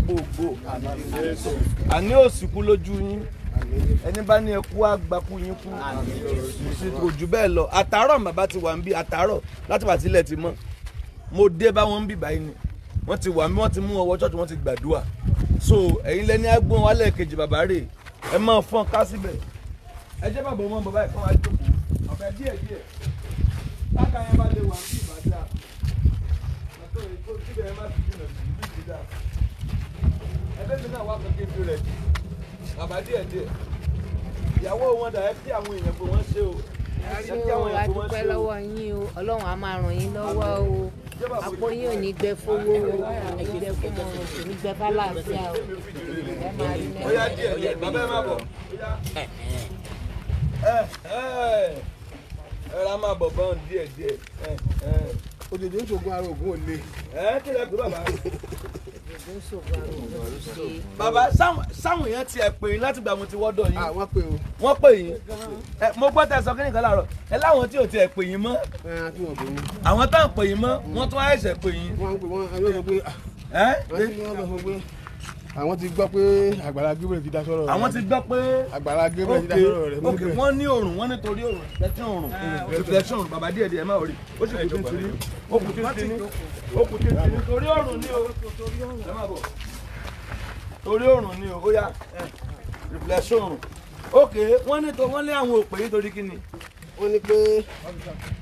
gbogbo àní òsìkú lójú yín ẹni bá ní ẹkú àgbàkú yín kú kò jù bẹ́ẹ̀ lọ àtàárọ̀ bàbá ti wà ń bí àtàárọ̀ láti wà sílẹ̀ ti mọ́ mo dé bá wọn ń bì báyìí ni wọ́n ti wà mí wọ́n ti mú ọwọ́ ṣọ́ọ̀ṣì wọ́n ti gbàdúrà so ẹ̀yin lẹ́ni agbóhùn wálẹ̀ kejì bàbá rè ẹ máa fọ́n ká síbẹ̀ ẹ jẹ́ bàbá ọmọ bàbá ẹ̀kọ́ wa jókòó ọ̀fẹ́ díẹ̀ láka yẹn bá lè wà sí ìbàdà àtọ́ èkó síbẹ̀ ẹ má ti jìnnà sí ìlú ìdíjà ẹgbẹ́ mi náà wà fún kékeré rẹ̀ bàbá díẹ̀ ìyàwó wọn dà ẹ kí àwọn èèyàn pé wọ́n ṣe o ẹ ṣé o a dúpẹ́ lọ́wọ́ yín o Ọlọ́run á máa ràn yín lọ́wọ́ o àpò yín ò ní gbẹ fowó o ẹ̀jẹ̀ fún ọmọ kò ní gbẹ fálàáfíà o ẹ máa rí lẹ́yìn. ó yá díẹ̀ bàbá ẹ má bọ̀ ẹ ra máa bọ̀ bọ́n díẹ̀ òdòdó ń ṣògùn ara ògùn ò le. kí lẹ gbé bàbá. bàbá sáwọn èèyàn ti ẹ̀ pè yín láti gbà mo ti wọ́dọ̀ yín. wọ́n pè o. wọ́n pè yín. mo gbọ́ tẹ́ sọ kí nìkan láàárọ̀ ẹ láwọn tí ò ti ẹ̀ pè yín mọ́. àwọn táwọn pè yín mọ́ wọ́n tún àìsẹ̀ pè yín. wọ́n pè wọ́n sọ pé àwọn ti gbọ́ pé Agbala Gebrrie ti dá sọ̀rọ̀ rẹ̀. àwọn ti gbọ́ pé Agbala Gebrrie ti dá sọ̀rọ̀ rẹ̀. ok wọ́n ní òrùn wọ́n nítorí òrùn reflection òrùn bàbá díẹ̀ máa rí ó sì kù títí ó kù títí torí òrùn ní o ẹ má bọ̀ torí òrùn ní o ó yá reflection òrùn ok wọ́n lé àwọn òpè nítorí kí ni. wọ́n ní pé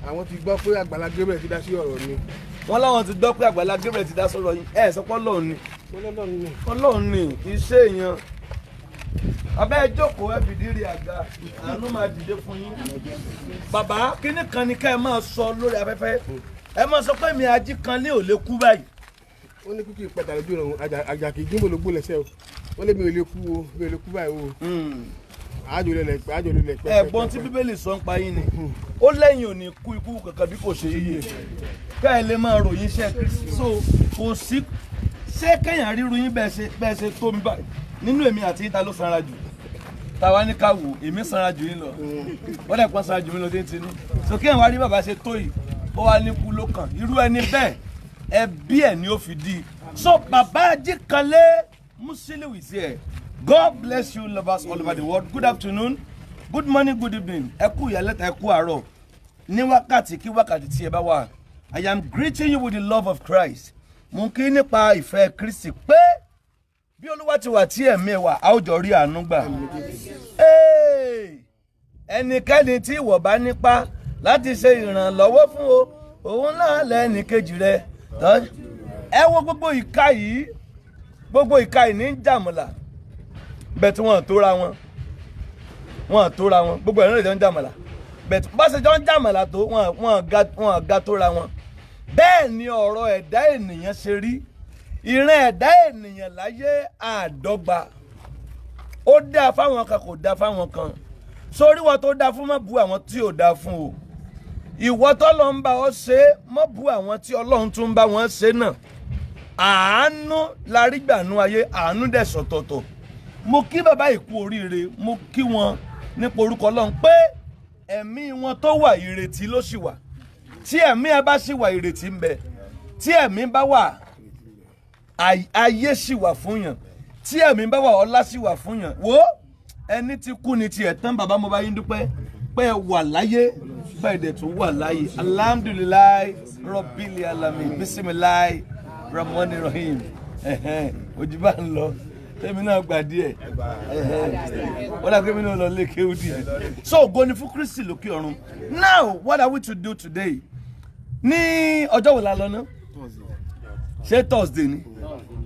àwọn ti gbọ́ pé Agbala Gebrrie ti dá sí ọ̀rọ̀ mi. wọ́n láwọn ti gbọ́ pé Agbala Gebrrie ti dá sọ̀rọ̀ yín ẹ̀ sọ pé Ọlọ́run ni iṣẹ́ èèyàn abẹ́ ẹ jókòó ẹ fìdí rí àga àánú máa dìde fún yín bàbá kíní kan ni ká ẹ máa sọ lórí afẹ́fẹ́ ẹ máa sọ pé mi Ajikanle ò lè kú báyìí. wọ́n ní kíkì pẹ̀tà lójú ọ̀run àjàkì gímbò ló gbó lẹ́sẹ̀ o wọ́n lé mi ò lè kú o mi ò lè kú báyìí o àjò lè pẹ́. ẹ̀gbọ́n tí bíbélì sọ ń pa yín ni ó lẹ́yìn ò ní kú ikú kankan bí kò ṣe yíyẹ ká ẹ lè máa ròyìn iṣẹ́ Kristi so kò sí ṣé kéèyàn ríru yín bẹ́ẹ̀ ṣe tó mi báyìí nínú èmi àti yín ta ló sanra jù táwa ní ká wò èmi sanra jù yín lọ wọ́n dẹ̀ pọ́n sanra jù mí lọ déńtì ní so kéèyàn wá rí bàbá ṣe tó yìí ó wá ní kú ló kàn irú ẹni bẹ́ẹ̀ ẹbí ẹ̀ ni ó fi di so bàbá Ajikanle Musiliu is here. God bless you lovers all over the world. Good afternoon, good morning, good evening. Ẹ kú ìyálẹ̀ta ẹ kú àárọ̀ ní wákàtí kí wákàtí tí ẹ bá wà. I am greeting you with the love of Christ. Mo kí nípa ìfẹ́ Kristi pé bí Olúwa ti wà tí ẹ̀mí ẹ wà a ó jọ rí àánú gbà. Ẹnikẹ́ni tí ìwọ bá nípa láti ṣe ìrànlọ́wọ́ fún o òun náà lẹ́ni kejì rẹ̀. Ẹ wo gbogbo ìka yìí ní jàmùlà bẹ́ẹ̀ tí wọ́n tóra wọn gbogbo ẹ̀rọ ìjọ ń jàmàlà bẹ́ẹ̀ tí bá ṣe jọ ń jàmàlà tó wọ́n ga tóra wọn bẹ́ẹ̀ ni ọ̀rọ̀ ẹ̀dá ènìyàn ṣe rí ìran ẹ̀dá ènìyàn láyé àdọ́gba ó dáa fáwọn kan kò dáa fáwọn kan sórí wọn tó dáa fún má bu àwọn tí ò dáa fún o ìwọ tọ́lọ́ ń bá ọ ṣe má bu àwọn tí Ọlọ́run tún ń bá wọn ṣe náà àánú la rí gbànú ayé àánú dẹ̀ sọ̀tọ̀tọ̀ mo kí bàbá ìkú oríire mo kí wọn nípa orúkọ Ọlọ́run pé ẹ̀mí wọn tó wà ìrètí ló sì wà tí ẹ̀mí ẹ bá sì wà ìrètí ń bẹ tí ẹ̀mí bá wà ayé sì wà fún yàn tí ẹ̀mí bá wà ọlá sì wà fún yàn wo ẹni tí kú ni tiẹ̀ tán bàbá mo bá yín dúpẹ́ pé ẹ wà láyé bẹ́ẹ̀ dẹ̀ tún wà láyé alhamdulilayi rọ́bìlì alami bisimilayi ramoni rahim ojú bá ń lọ tẹ́mi náà gbà díẹ̀ wọ́n dàgbé mi náà lọ lé kéwú díẹ̀ so ògo ni fún Kristi lókè ọ̀run. Now what are we to do today? ní ọjọ́ wo la lọ ná? ṣé Thursday ni?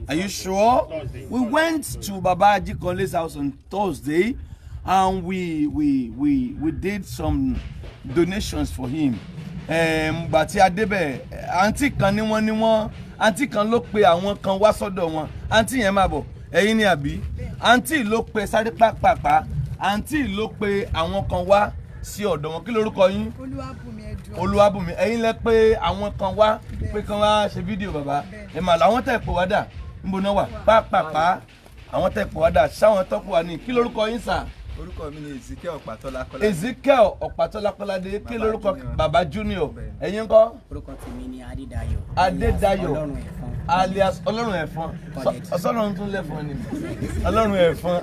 Are you sure? We went to Baba Ajikanle's house on Thursday and we did some donations for him. Gbà tí a débẹ̀ àǹtí kan ní wọ́n àǹtí kan ló pe àwọn kan wá sọ́dọ̀ wọn àǹtí yẹn máa bọ̀ ẹ̀yin ni àbí àǹtí ló pe sáré pàpàpà àǹtí ló pe àwọn kan wá sí ọ̀dọ̀ wọn kí lórúkọ yín? Olúwabùnmi ẹ̀yin lẹ pé àwọn kan wá pé kan wá ṣe fídíò bàbá ẹ̀ mà láwọn tẹ̀ pé wá dà níbo náà wà pàpàpà àwọn tẹ̀ pé wá dà sáwọn tọ́pọ̀ wà ní kí lórúkọ yín sà? Orúkọ mi ni Ezekiel Ọ̀pátọ́lá Kọ́ládé. Ezekiel Ọ̀pátọ́lá Kọ́ládé kí lórúkọ Baba Junior ẹ̀yin ńkọ́. Orúkọ tèmi ni Adédayọ̀. Adédayọ̀ Ọlọ́run ẹ̀fọn. alias Ọlọ́run ẹ̀fọn. Ọlọ́run tún lẹ́fọn ni. Ọlọ́run ẹ̀fọn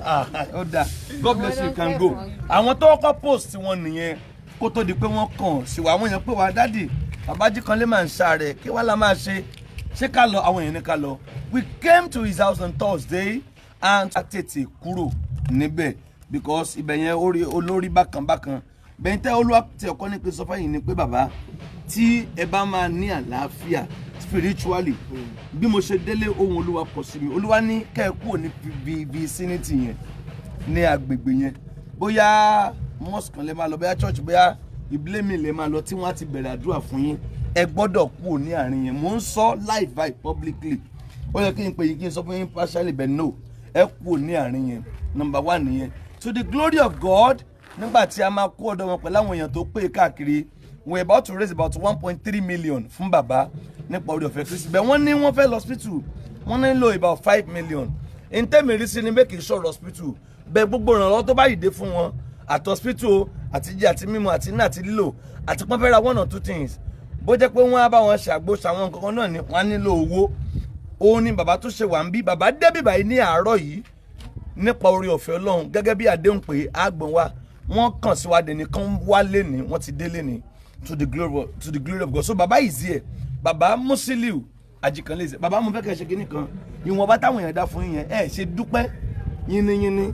ó dáa. God bless you, can go. Àwọn tó kọ́kọ́ post wọn nìyẹn kó tó di pé wọ́n kàn sí wa. Àwọn èèyàn pé wá dádì Baba Ajikanle máa ń ṣàárẹ̀ kí wàá la máa ṣe ká lọ àwọn èèyàn ní ká lọ. We came to his house on Thursday and a tètè kúrò níbẹ̀ because ibẹ̀ yẹn olórí bákan bẹ́ẹ̀ tẹ́ olúwa tí ọkọ ní pé sọ fẹ́yìn ni pé bàbá tí ẹ bá máa ní àlàáfíà spiritually bí mo ṣe délé ohun olúwa pọ̀ sí mi olúwa ní kẹ́ ẹ kúrò ní vicinity yẹn ní agbègbè yẹn bóyá mosque kan lè máa lọ bóyá church bóyá ìbílẹ̀ mi lè máa lọ tí wọ́n á ti bẹ̀rẹ̀ àdúrà fún yín ẹ gbọ́dọ̀ kúrò ní àárín yẹn mò ń sọ live by publicly ó yẹ kí n pè yín kí n sọ fún yín partially but no ẹ kúrò ní àárín yẹn number one nìyẹn to the glory of God nígbà tí a máa kó ọ̀dọ̀ wọn pẹ̀lú àwọn èèyàn tó pé káàkiri we are about to raise about 1.3 million fún bàbá nípa orí ọ̀fẹ́ Kristi bẹ́ẹ̀ wọ́n ní wọ́n fẹ́ lọ hospital wọ́n nílò about 5 million in tẹ́mi rí sí ni bẹ́ẹ̀ kì í ṣọ̀rọ̀ hospital bẹ́ẹ̀ gbogbo ìrànlọ́wọ́ tó bá yìí dé fún wọn àti hospital àti jíjẹ àti mímu àti iná àti lílò àti pọ́n fẹ́ ra 1 or 2 things bó jẹ́ pé wọ́n á bá wọn ṣàgbo ṣàwọn nǹkan náà ni wọ́n á nílò owó òun ni bàbá tó ṣe wà ń bí bàbá débì báyìí ní àárọ̀ yìí nípa orí ọ̀fẹ́ Ọlọ́run gẹ́gẹ́ bí àdéhùn pé àgbọ̀n wa wọ́n kàn sí wa dẹni kan wálé ní wọ́n ti délé ní to the glory of God so bàbá is here bàbá Mufutau Ajikanle bàbá mo fẹ́ kẹ́ ṣe kíní kan ìwọ̀nba táwọn èèyàn dá fún yín yẹn ẹ ṣe dúpẹ́ yínníyínní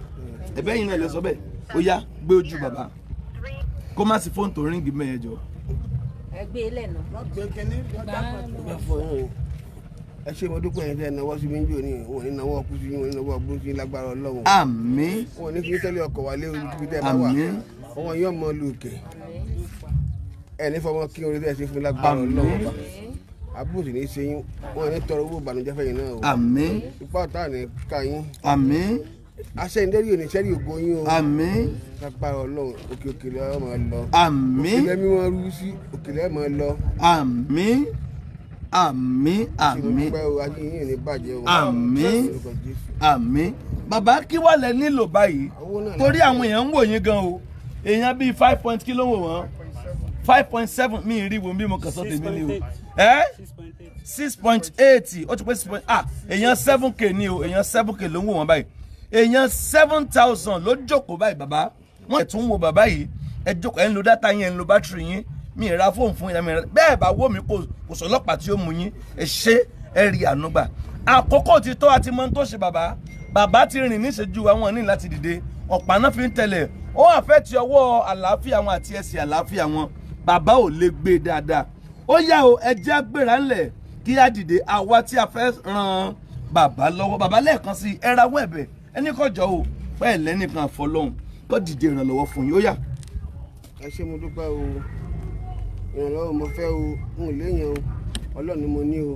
ẹ̀bẹ́ yín náà lè sọ bẹ́ẹ̀ ó yá gbé ojú bàbá kó má sí fóònù tó ríngì mẹ́yẹn jọ. ẹ gbé ilẹ̀ náà. ẹ ṣe mo dúpẹ́ yẹn tẹ́ ẹ náwó sí mi ń jò ní wọn ní náwó ọkùnrin sí wọn ní náwó ọgbọ́n sí lágbára Ọlọ́run. Àmín. wọn ní kí tẹ́lẹ̀ ọkọ̀ wálé orí tẹ́ ẹ bá wà wọn yóò mọ lùkè ẹ ní fọwọ́ kí orí tẹ́ ẹ ṣe fún lágbára Ọlọ́run àbúrò sì ní í ṣe yín wọn ní tọrọ owó ìbànújẹ́ fẹ́yìn náà o. Àmín. ipá ọ̀tá ní ká yín. Àmín. aṣẹ́yìndẹ́rì ò ní sẹ́rí ògo yín o. Àmín. lágbára Ọlọ́run òkè òkèlè ẹ̀ máa lọ. Àmín. òkèlè mi wọn rú sí òkèlè ẹ̀ máa lọ. Àmín. Àmín. Àmín. Àmín. Àmín. Bàbá kí wà lẹ nílò báyìí torí àwọn èèyàn ń wò yín gan o èèyàn bíi 5 point kí ló ń wò wọ́n 5.7 mi rí wo bí mo kàn sọ tèmi ni o 6.8 ó ti pé 6. Èèyàn 7k ni o èèyàn 7k ló ń wò wọ́n báyìí èèyàn 7,000 ló jókòó báyìí bàbá wọ́n ẹ̀ tún wo bàbá yìí ẹ jókòó ẹ̀ ń lo dátà yín ẹ̀ ń lo bátìrì yín mi ra fóònù fún yín bẹ́ẹ̀ bá wò mí kò sọ ọlọ́pàá tí ó mú yín ẹ ṣe ẹ rí ànúgbà àkókò ti tó àti mọ tó ṣe bàbá ti rìn níṣẹ́jú àwọn ní láti dìde ọ̀pá náà fi ń tẹ̀lẹ̀ ó wà fẹ́ ti ọwọ́ àlàáfíà wọn àti ẹsẹ̀ àlàáfíà wọn bàbá ò lè gbé dáadáa ó yá o ẹ jẹ́ agbéra ńlẹ̀ kí á dìde àwa tí a fẹ́ ran bàbá lọ́wọ́ bàbá lẹ́ẹ̀kan sí ẹ rawọ́ ẹ̀bẹ̀ ẹni kọjọ o pẹ́ẹ́ lẹ́nìkan àfọlọ́hún kó dìde ìrànlọ́wọ́ fún yín ó yá. ẹ ṣé mo dúpẹ́ o ìrànlọ́wọ́ mo fẹ́ o n ò léèyàn o Ọlọ́run ni mo ní o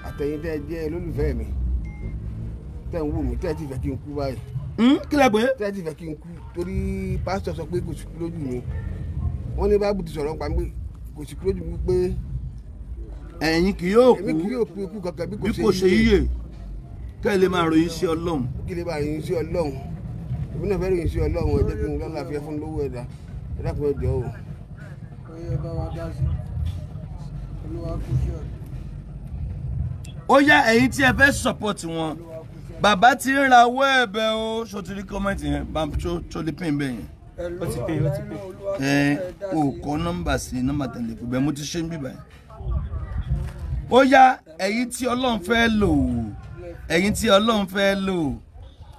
àtẹ̀yìn tẹ́ ẹ jẹ́ olólùfẹ́ mi tẹ́ ń wò mí tẹ́ ẹ ti fẹ́ kí n kú báyìí. kí lẹ gbé. tẹ́ ẹ ti fẹ́ kí n kú torí pásítọ̀ sọ pé kò sí kú lójú mi wọ́n ní báàbù ti sọ̀rọ̀ nípa pé kò sí kú lójú mi pé ẹ̀yin kì yóò kú èmi kì yóò kú ikú kankan bí kò ṣe yíyè kẹ́ ẹ lè máa ròyìn sí Ọlọ́run. kí lè máa ròyìn sí Ọlọ́run èmi náà fẹ́ ròyìn sí Ọlọ́run ẹ jẹ́ kí n lọ́la fi fún lówó ẹ̀dá ẹ dákun ẹ jọ̀ọ́ o. oyè bá wa dá sí Olúwa kú sí ọ̀dọ̀. Ó yá ẹ̀yin tí ẹ fẹ́ support wọn bàbá ti ń ra owó ẹ̀bẹ̀ o ṣó ti rí kọ́mẹ́ǹtì yẹn bá ṣó lè pín bẹ́ẹ̀ yẹn. ó ti pín. O kọ nọ́mbà sí nọ́mbà tẹ̀lé pé bẹ́ẹ̀ mo ti ṣe ń bíbá yẹn. Ó yá ẹ̀yin tí Ọlọ́run fẹ́ lò ẹ̀yin tí Ọlọ́run fẹ́ lò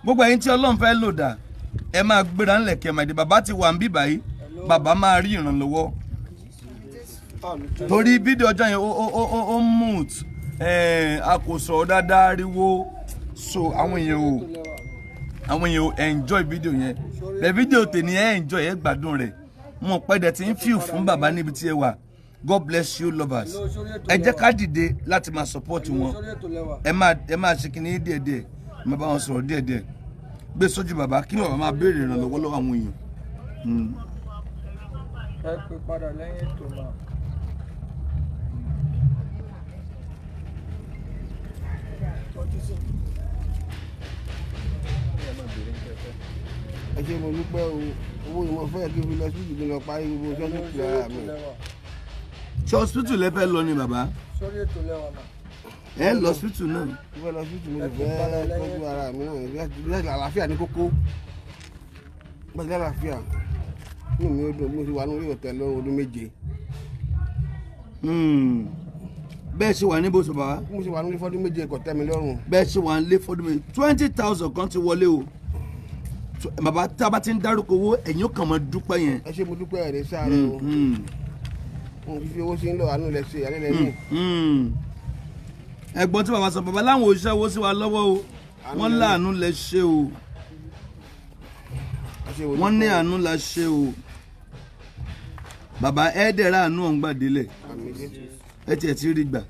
gbogbo ẹ̀yin tí Ọlọ́run fẹ́ lò dà ẹ máa gbéra ńlẹ̀ kẹ́ máa dé bàbá ti wà ń bíbá yìí bàbá máa rí ìrànlọ́wọ́ torí fídíò ọjọ́ yẹn ó mood a kò sọ̀rọ̀ dáadáa ariwo so àwọn èèyàn ò enjoy fídíò yẹn bẹ́ẹ̀ fídíò tèmi ẹ enjoy ẹ gbádùn rẹ̀ wọn pẹ́ dẹ̀ ti ń fíw fún bàbá níbi tí ẹ wà God bless you lovers ẹ jẹ́ ká dìde láti máa support wọn ẹ máa ṣe kìnìún díẹ̀díẹ̀ ẹ máa bá wọn sọ̀rọ̀ díẹ̀díẹ̀ gbé sójú bàbá kí bàbá máa béèrè ìrànlọ́wọ́ lọ́wọ́ àwọn èèyàn. ẹ pè padà lẹ́yìn ètò náà. ẹ ṣe mo dúpẹ́ o owó ni mo fẹ́ kí n fi lọ síbi kí n lọ parí gbogbo iṣẹ́ tó kù lára mi. ṣé hospital lẹ fẹ́ lọ ni bàbá? Sórí ètò lẹ́wà mà. Ẹ lọ hospital náà. mo fẹ́ lọ síbi mo sì fẹ́ tọ́jú ara mi náà láti àlàáfíà ní kókó gbàgbé àlàáfíà inú mi ó dùn mo ti wà ní orí ọ̀tẹ̀ lọ́rùn ọdún 7. Bẹ́ẹ̀ ṣe wà níbo sọ bàbá? mo ti wà ní orí fọ́dún 7 kò tẹ́ mi lọ́rùn. Bẹ́ẹ̀ ṣe wà nílé fọ́dún méje 20,000 kan ti wọlé o. Bàbá tá a bá ti ń dárúkọ owó ẹ̀yin ó kàn máa dúpẹ́ yẹn. ẹ ṣe mo dúpẹ́ ẹ̀rẹ́ sáré o mo fi owó sí ń lọ àánú lẹ ṣe àlẹ́ lẹ́yìn. Ẹ̀gbọ́n tí bàbá sọ bàbá láwọn òṣìṣẹ́ owó sí wa lọ́wọ́ o wọ́n láàánú lẹ ṣe o wọ́n ní àánú la ṣe o bàbá ẹ̀ẹ́dẹ̀rẹ̀ àánú ọ̀hún gbàdélẹ̀ ẹ ti rí gbà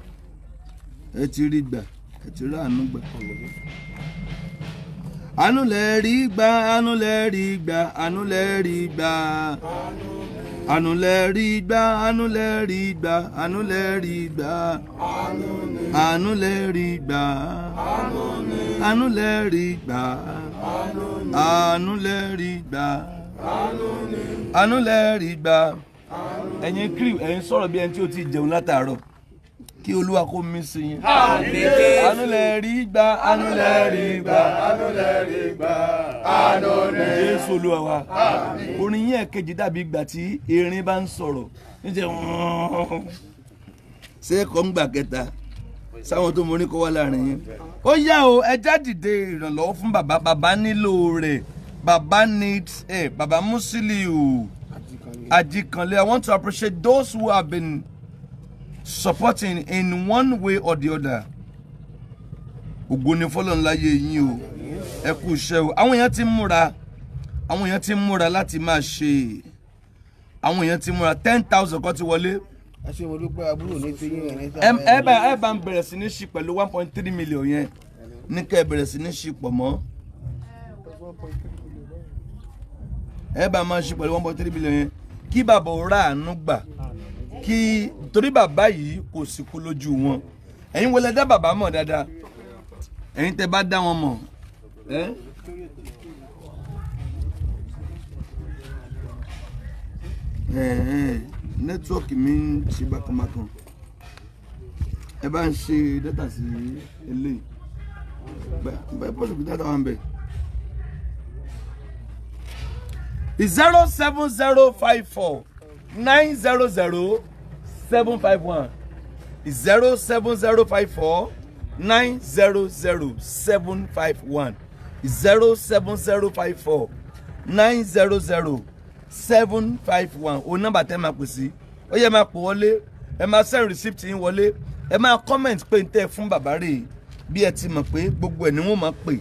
ẹ ti rí àánú gbà. Àánú lẹ rí gbà àánú lẹ rí gbà àánú lẹ rí gbà àánú lẹ rí gbà àánú lẹ rí gbà àánú lẹ rí gbà àánú lẹ rí gbà àánú lẹ rí gbà àánú lẹ rí gbà àánú lẹ rí gbà. Ẹ̀yin crew ẹ̀yin sọ̀rọ̀ bí ẹni tí ó ti jẹun látàárọ̀ kí Olúwa kó mí sí yín. Àánú lẹ rí gbà àánú lẹ rí gbà àánú lẹ rí gbà àánú lẹ rí gbà. Jésù Olúwa wa. Orin yẹn kejì dàbí ìgbà tí erin bá ń sọ̀rọ̀ níjẹ́ ṣé ẹ̀kọ́ ń gbà kẹta sáwọn tó mọ oníkọ́ wá láàrin yín. Ó yá o ẹ já dìde ìrànlọ́wọ́ fún bàbá. Bàbá nílò rẹ̀. Bàbá needs bàbá Musiliu Ajikanle. I want to appreciate those who have been supporting in one way or the other. Ògo ni fọ́lọ́run láyé yín o. Ẹ kú iṣẹ́ o. Àwọn èèyàn ti ń múra láti máa ṣe. Àwọn èèyàn ti ń múra 10,000 kan ti wọlé. ẹ ṣe mo dúpẹ́ àbúrò ní ti yín ẹ̀rín sáré. Ẹ bá ń bẹ̀rẹ̀ sí ní ṣí pẹ̀lú 1.3 million yẹn. Ní kẹ́ ẹ bẹ̀rẹ̀ sí ní ṣí pọ̀ mọ́. Ẹ bá máa ṣí pẹ̀lú 1.3 million yẹn. Kí bàbá ó ra àánú gbà. Kí torí bàbá yìí kò sí kú lójú wọn. Ẹ̀yin wo lẹ dá bàbá mọ̀ dáadáa? Ẹ̀yin tẹ́ bá dá wọn mọ̀. Nẹ́tíwọ́ọ̀kì mi ń ṣe bákanbákan. Ẹ bá ń ṣe dátà sí eléyìí. Bẹ́ẹ̀ pọ̀jù kí dátà wà ń bẹ̀. 07054 900 751 07054 900 751 07054 900 751 o nọ́mbà tẹ́ máa pè sí. Ó yẹ máa pò wọlé ẹ máa send receipt yín wọlé ẹ máa comment pé n tẹ́ fún bàbá rẹ̀ bí ẹ ti mọ̀ pé gbogbo ẹ̀ ni wọ́n máa pè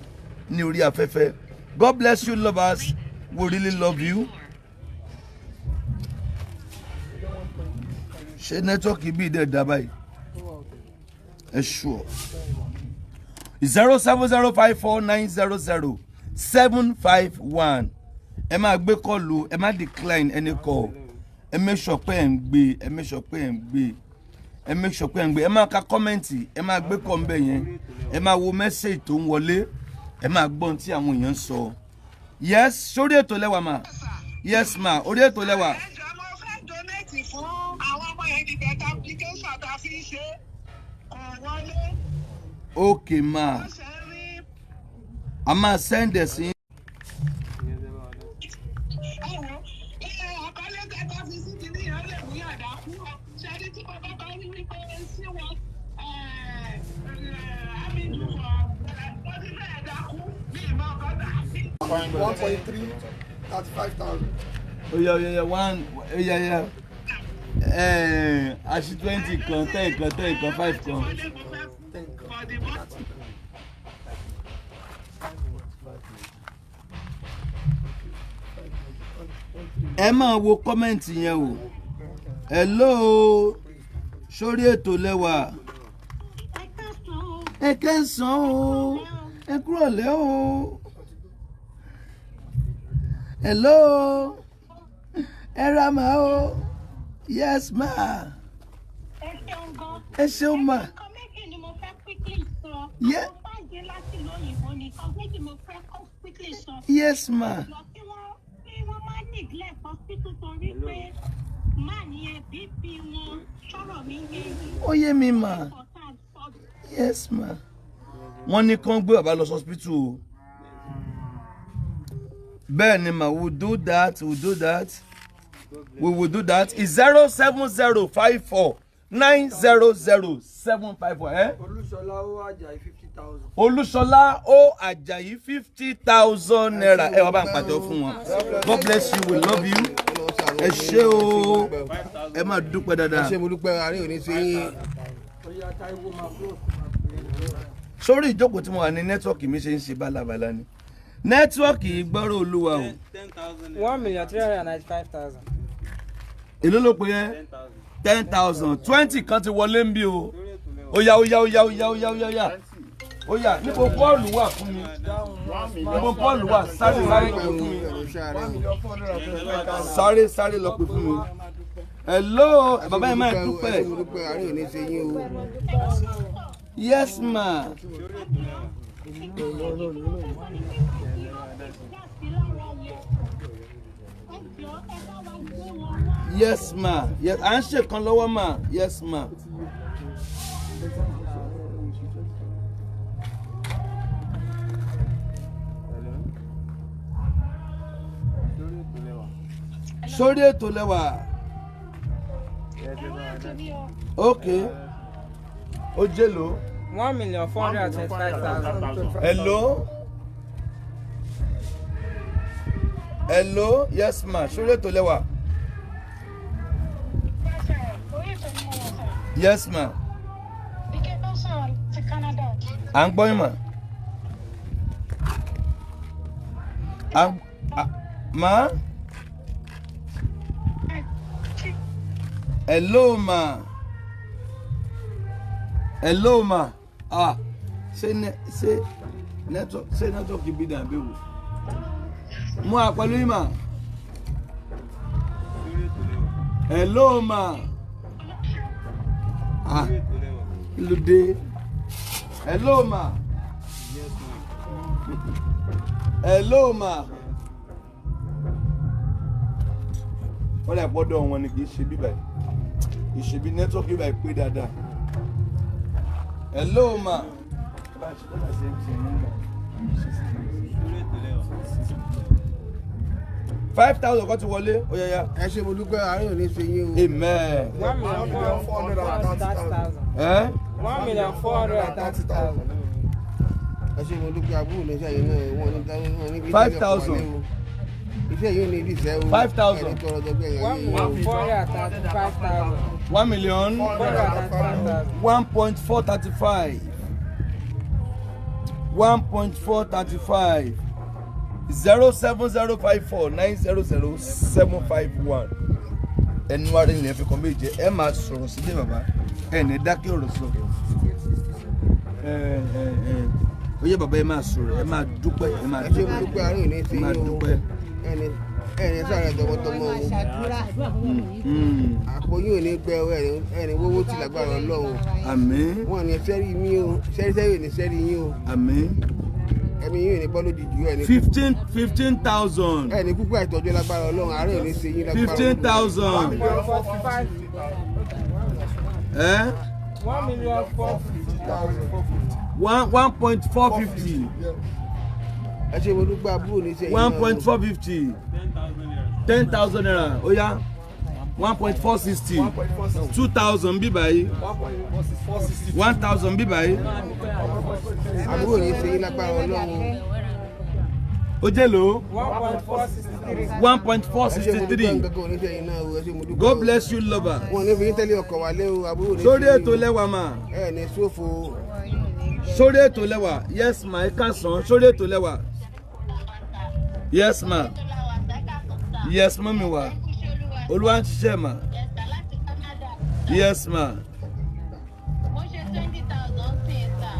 ní orí afẹ́fẹ́. God bless you lovers, we really love you. Ṣé nẹ́tíwọ́ọ̀kì bí ìdẹ́ dá báyìí? Ẹ ṣùọ́ 07054 900 751 ẹ máa gbé kọ́ọ̀lù ẹ má decline any call ẹ make sure pé ẹ ń gbé ẹ make sure pé ẹ ń gbé ẹ make sure pé ẹ ń gbé ẹ máa ka kọ́mẹ̀ntì ẹ máa gbé kọ́ ń bẹ̀ yẹn ẹ máa wo mẹ́sẹ̀gì tó ń wọlé ẹ máa gbọ́ ohun tí àwọn èèyàn ń sọ. Yes, sórí ètò lẹ́wà ma. Yes ma, orí ètò lẹ́wà. Ẹ jọ̀ọ́ mo fẹ́ donate fún àwọn ọmọ yẹn ní bẹ̀tà application tá a fi ń ṣe kò wọlé. Okay ma, a máa send ẹ̀ sí. Àkọlé kẹta fi sí ti ní ìrọ̀lẹ́ mú yàrá kú ṣẹ́ni tí bàbá bá rí wípé sí wọn àmìjú wọ́n ti fẹ́ dákú ní ìmọ̀ ọ̀gọ́dà. 1.3 35,000. Oya one oya aṣí 20 kan 10 kan 10 kan 5 kan. Ẹ máa wo kọ́mẹ̀ntì yẹn o. Hello, sórí ètò lẹ́wà. Ẹ kẹsàn-án o, ẹ kúrọ̀lẹ́ o. Hello, ẹ ra ma o. Yes ma. Ẹ ṣeun ma. Yes ma. neglect hospital torí pé máa ní ẹ BP wọn sọ̀rọ̀ mi yé yín. Ó yé mi mà. Yes ma. Wọ́n ní kán gbé bàbá lọ hospital o. Bẹ́ẹ̀ ni ma, we do that. We will do that. It's 07054 900 754. Olúṣọlá O Ajayi 50,000 naira. Ẹ wá bá ń pàtó fún wọn. God bless you, we love you. Ẹ ṣé o. Ẹ máa dúpẹ́ dáadáa. Ẹ ṣé mo dúpẹ́ àárẹ̀ òní sí yín. Sórí ìjókòó tí mo wà ní nẹ́tíwọ́ọ̀kì mi ṣe ń ṣe bálabàlá ni. Nẹ́tíwọ́ọ̀kì gbọ́rọ̀ Olúwa o. 1,395,000. Èló ló pe yẹn? 10,000. 20 kan ti wọlé ń bí o. Oya. Oya, níbo Pọ́ọ̀lù wà fún mi? Níbo Pọ́ọ̀lù wà? Sáré lọ pè fún mi. Sáré lọ pè fún mi. Hello, bàbá yẹn máa dúpẹ́. Yes ma. Yes ma. Yes, à ń ṣe kan lọ́wọ́ ma. Yes ma. Sórí ètò lẹ́wà. Okay. Ó jẹ́ lò. 1,425,000. Hello, yes ma. Sórí ètò lẹ́wà. Yes ma. À ń gbọ́ yín mà. Ma. Hello ma. Ṣé network bí dàbí wò? Mo à pẹ̀lú yín mà. Hello ma. Lóde. Hello ma. Wọ́n lè gbọ́dọ̀ wọn ni kì í ṣe bíbá yìí. Ìṣèbí network bíbá yìí pé dáadáa. Hello ma. 5,000 kan ti wọlé. Ó yá. Ẹ ṣé mo dúpẹ́ àárẹ̀ òní sí yín o. Amen. 1,430,000. 1,430,000. Ẹ ṣé mo dúpẹ́ àbúrò ní sẹ́yìn náà wọ́n ní dáwọ́ wọn níbi 5,000. Iṣẹ́ yìí ní ibi ìṣẹ́ o. 5,000. 1,435,000. 1,435,000. 1.435. 07054 900 751. Ẹnu ara ilẹ̀ fi kan méje. Ẹ máa sọ̀rọ̀ sílé bàbá. Ẹ ní dákẹ́ ọ̀rọ̀ sọ. Ó yẹ bàbá ẹ máa sọ̀rọ̀. Ẹ máa dúpẹ́. Ẹ máa Ẹ ṣé mo dúpẹ́ àárẹ̀ òní sí yín o. Ẹni sáré tọmọtọmọ o. Àpò yín ò ní gbẹ o, ẹni wówó tí lágbára Ọlọ́run. Àmín. Wọ́n ní sẹ́rí mi o, sẹ́rí ò ní sẹ́rí yín o. Àmín. Ẹ̀mí yín ò ní bọ́ lójijì ẹni. 15,000. Ẹni kúkú àìtọ́jú lágbára Ọlọ́run, àárẹ̀ ò ní sí yín lágbára Ọlọ́run. 15,000. 1.450. Ẹ ṣé mo dúpẹ́ àbúrò ní sẹ́yìn náà. 1.450. 10,000 naira. Ó yá. 1.460. 2,000 bí báyìí. 1,000 bí báyìí. Àbúrò ní sẹ́yìn lágbára Ọlọ́run. Ó jẹ́ lò. 1.463. 1.463. God bless you, lover. Wọ́n ní fi yín tẹ́lẹ̀ ọkọ̀ wálé o, àbúrò ní Sórí ètò lẹ́wà mà. ẹ ní ṣòfò. Sórí ètò lẹ́wà. Yes ma. Ẹ káàsán. Sórí ètò lẹ́wà. Yes ma. Yes mọ́mí wa. Olúwa ń ṣiṣẹ́ ma. Yes ma.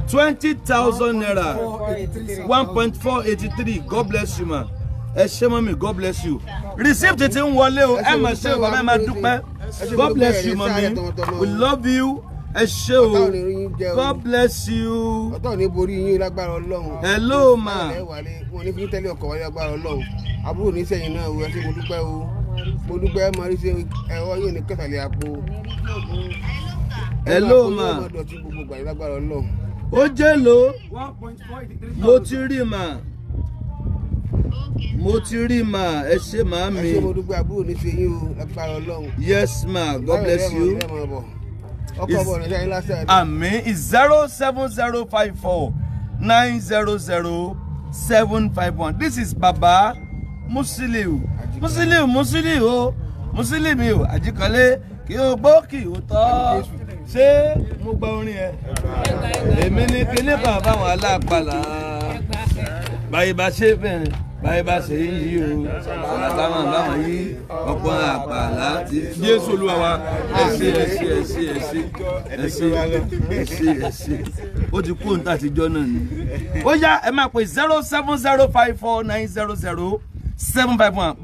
20,000 naira. 1.483. God bless you ma. Ẹ ṣé mọ́mí. God bless you. Receipt ti ń wọlé o. Ẹ máa ṣe o bàbá ẹ máa dúpẹ́. God bless you mọ́mí. We love you. ẹ ṣé o. God bless you. ọ̀tọ̀ ní borí yín lágbára Ọlọ́run. Hello ma. wọn ní fi tẹ́lẹ̀ ọkọ̀ wáyé lágbára Ọlọ́run. àbúrò ní sẹ́yìn náà o ẹ ṣé mo dúpẹ́ o. mo dúpẹ́ mọ rí sí ẹ̀rọ yóò ní kẹsàlẹ̀ àpò. Hello ma. Ó jẹ́ lo. Mo ti rí ma. Mo ti rí ma. Ẹ ṣé màámi. ẹ ṣé mo dúpẹ́ àbúrò ní sẹ́yìn o lágbára Ọlọ́run. Yes ma. God bless you. Amen. Is 07054 900 This is Baba Musiliu. Musiliu Ajikanle kí o gbọ́ kí o tọ́. Ṣé mo gba orin ẹ? Èmi ni kíní bàbá wọn aláàpàlà. Báyìí bá ṣe bẹ̀rẹ̀. Báyìí bá ṣe yí o, àtàwọn àbáwọn yí ọ̀pọ̀ àpàlà ti. Jésù Olúwa wa, ẹ ṣé. Ó ti kú òǹtà àtijọ́ náà ni. Ó yá ẹ máa pè 07054 900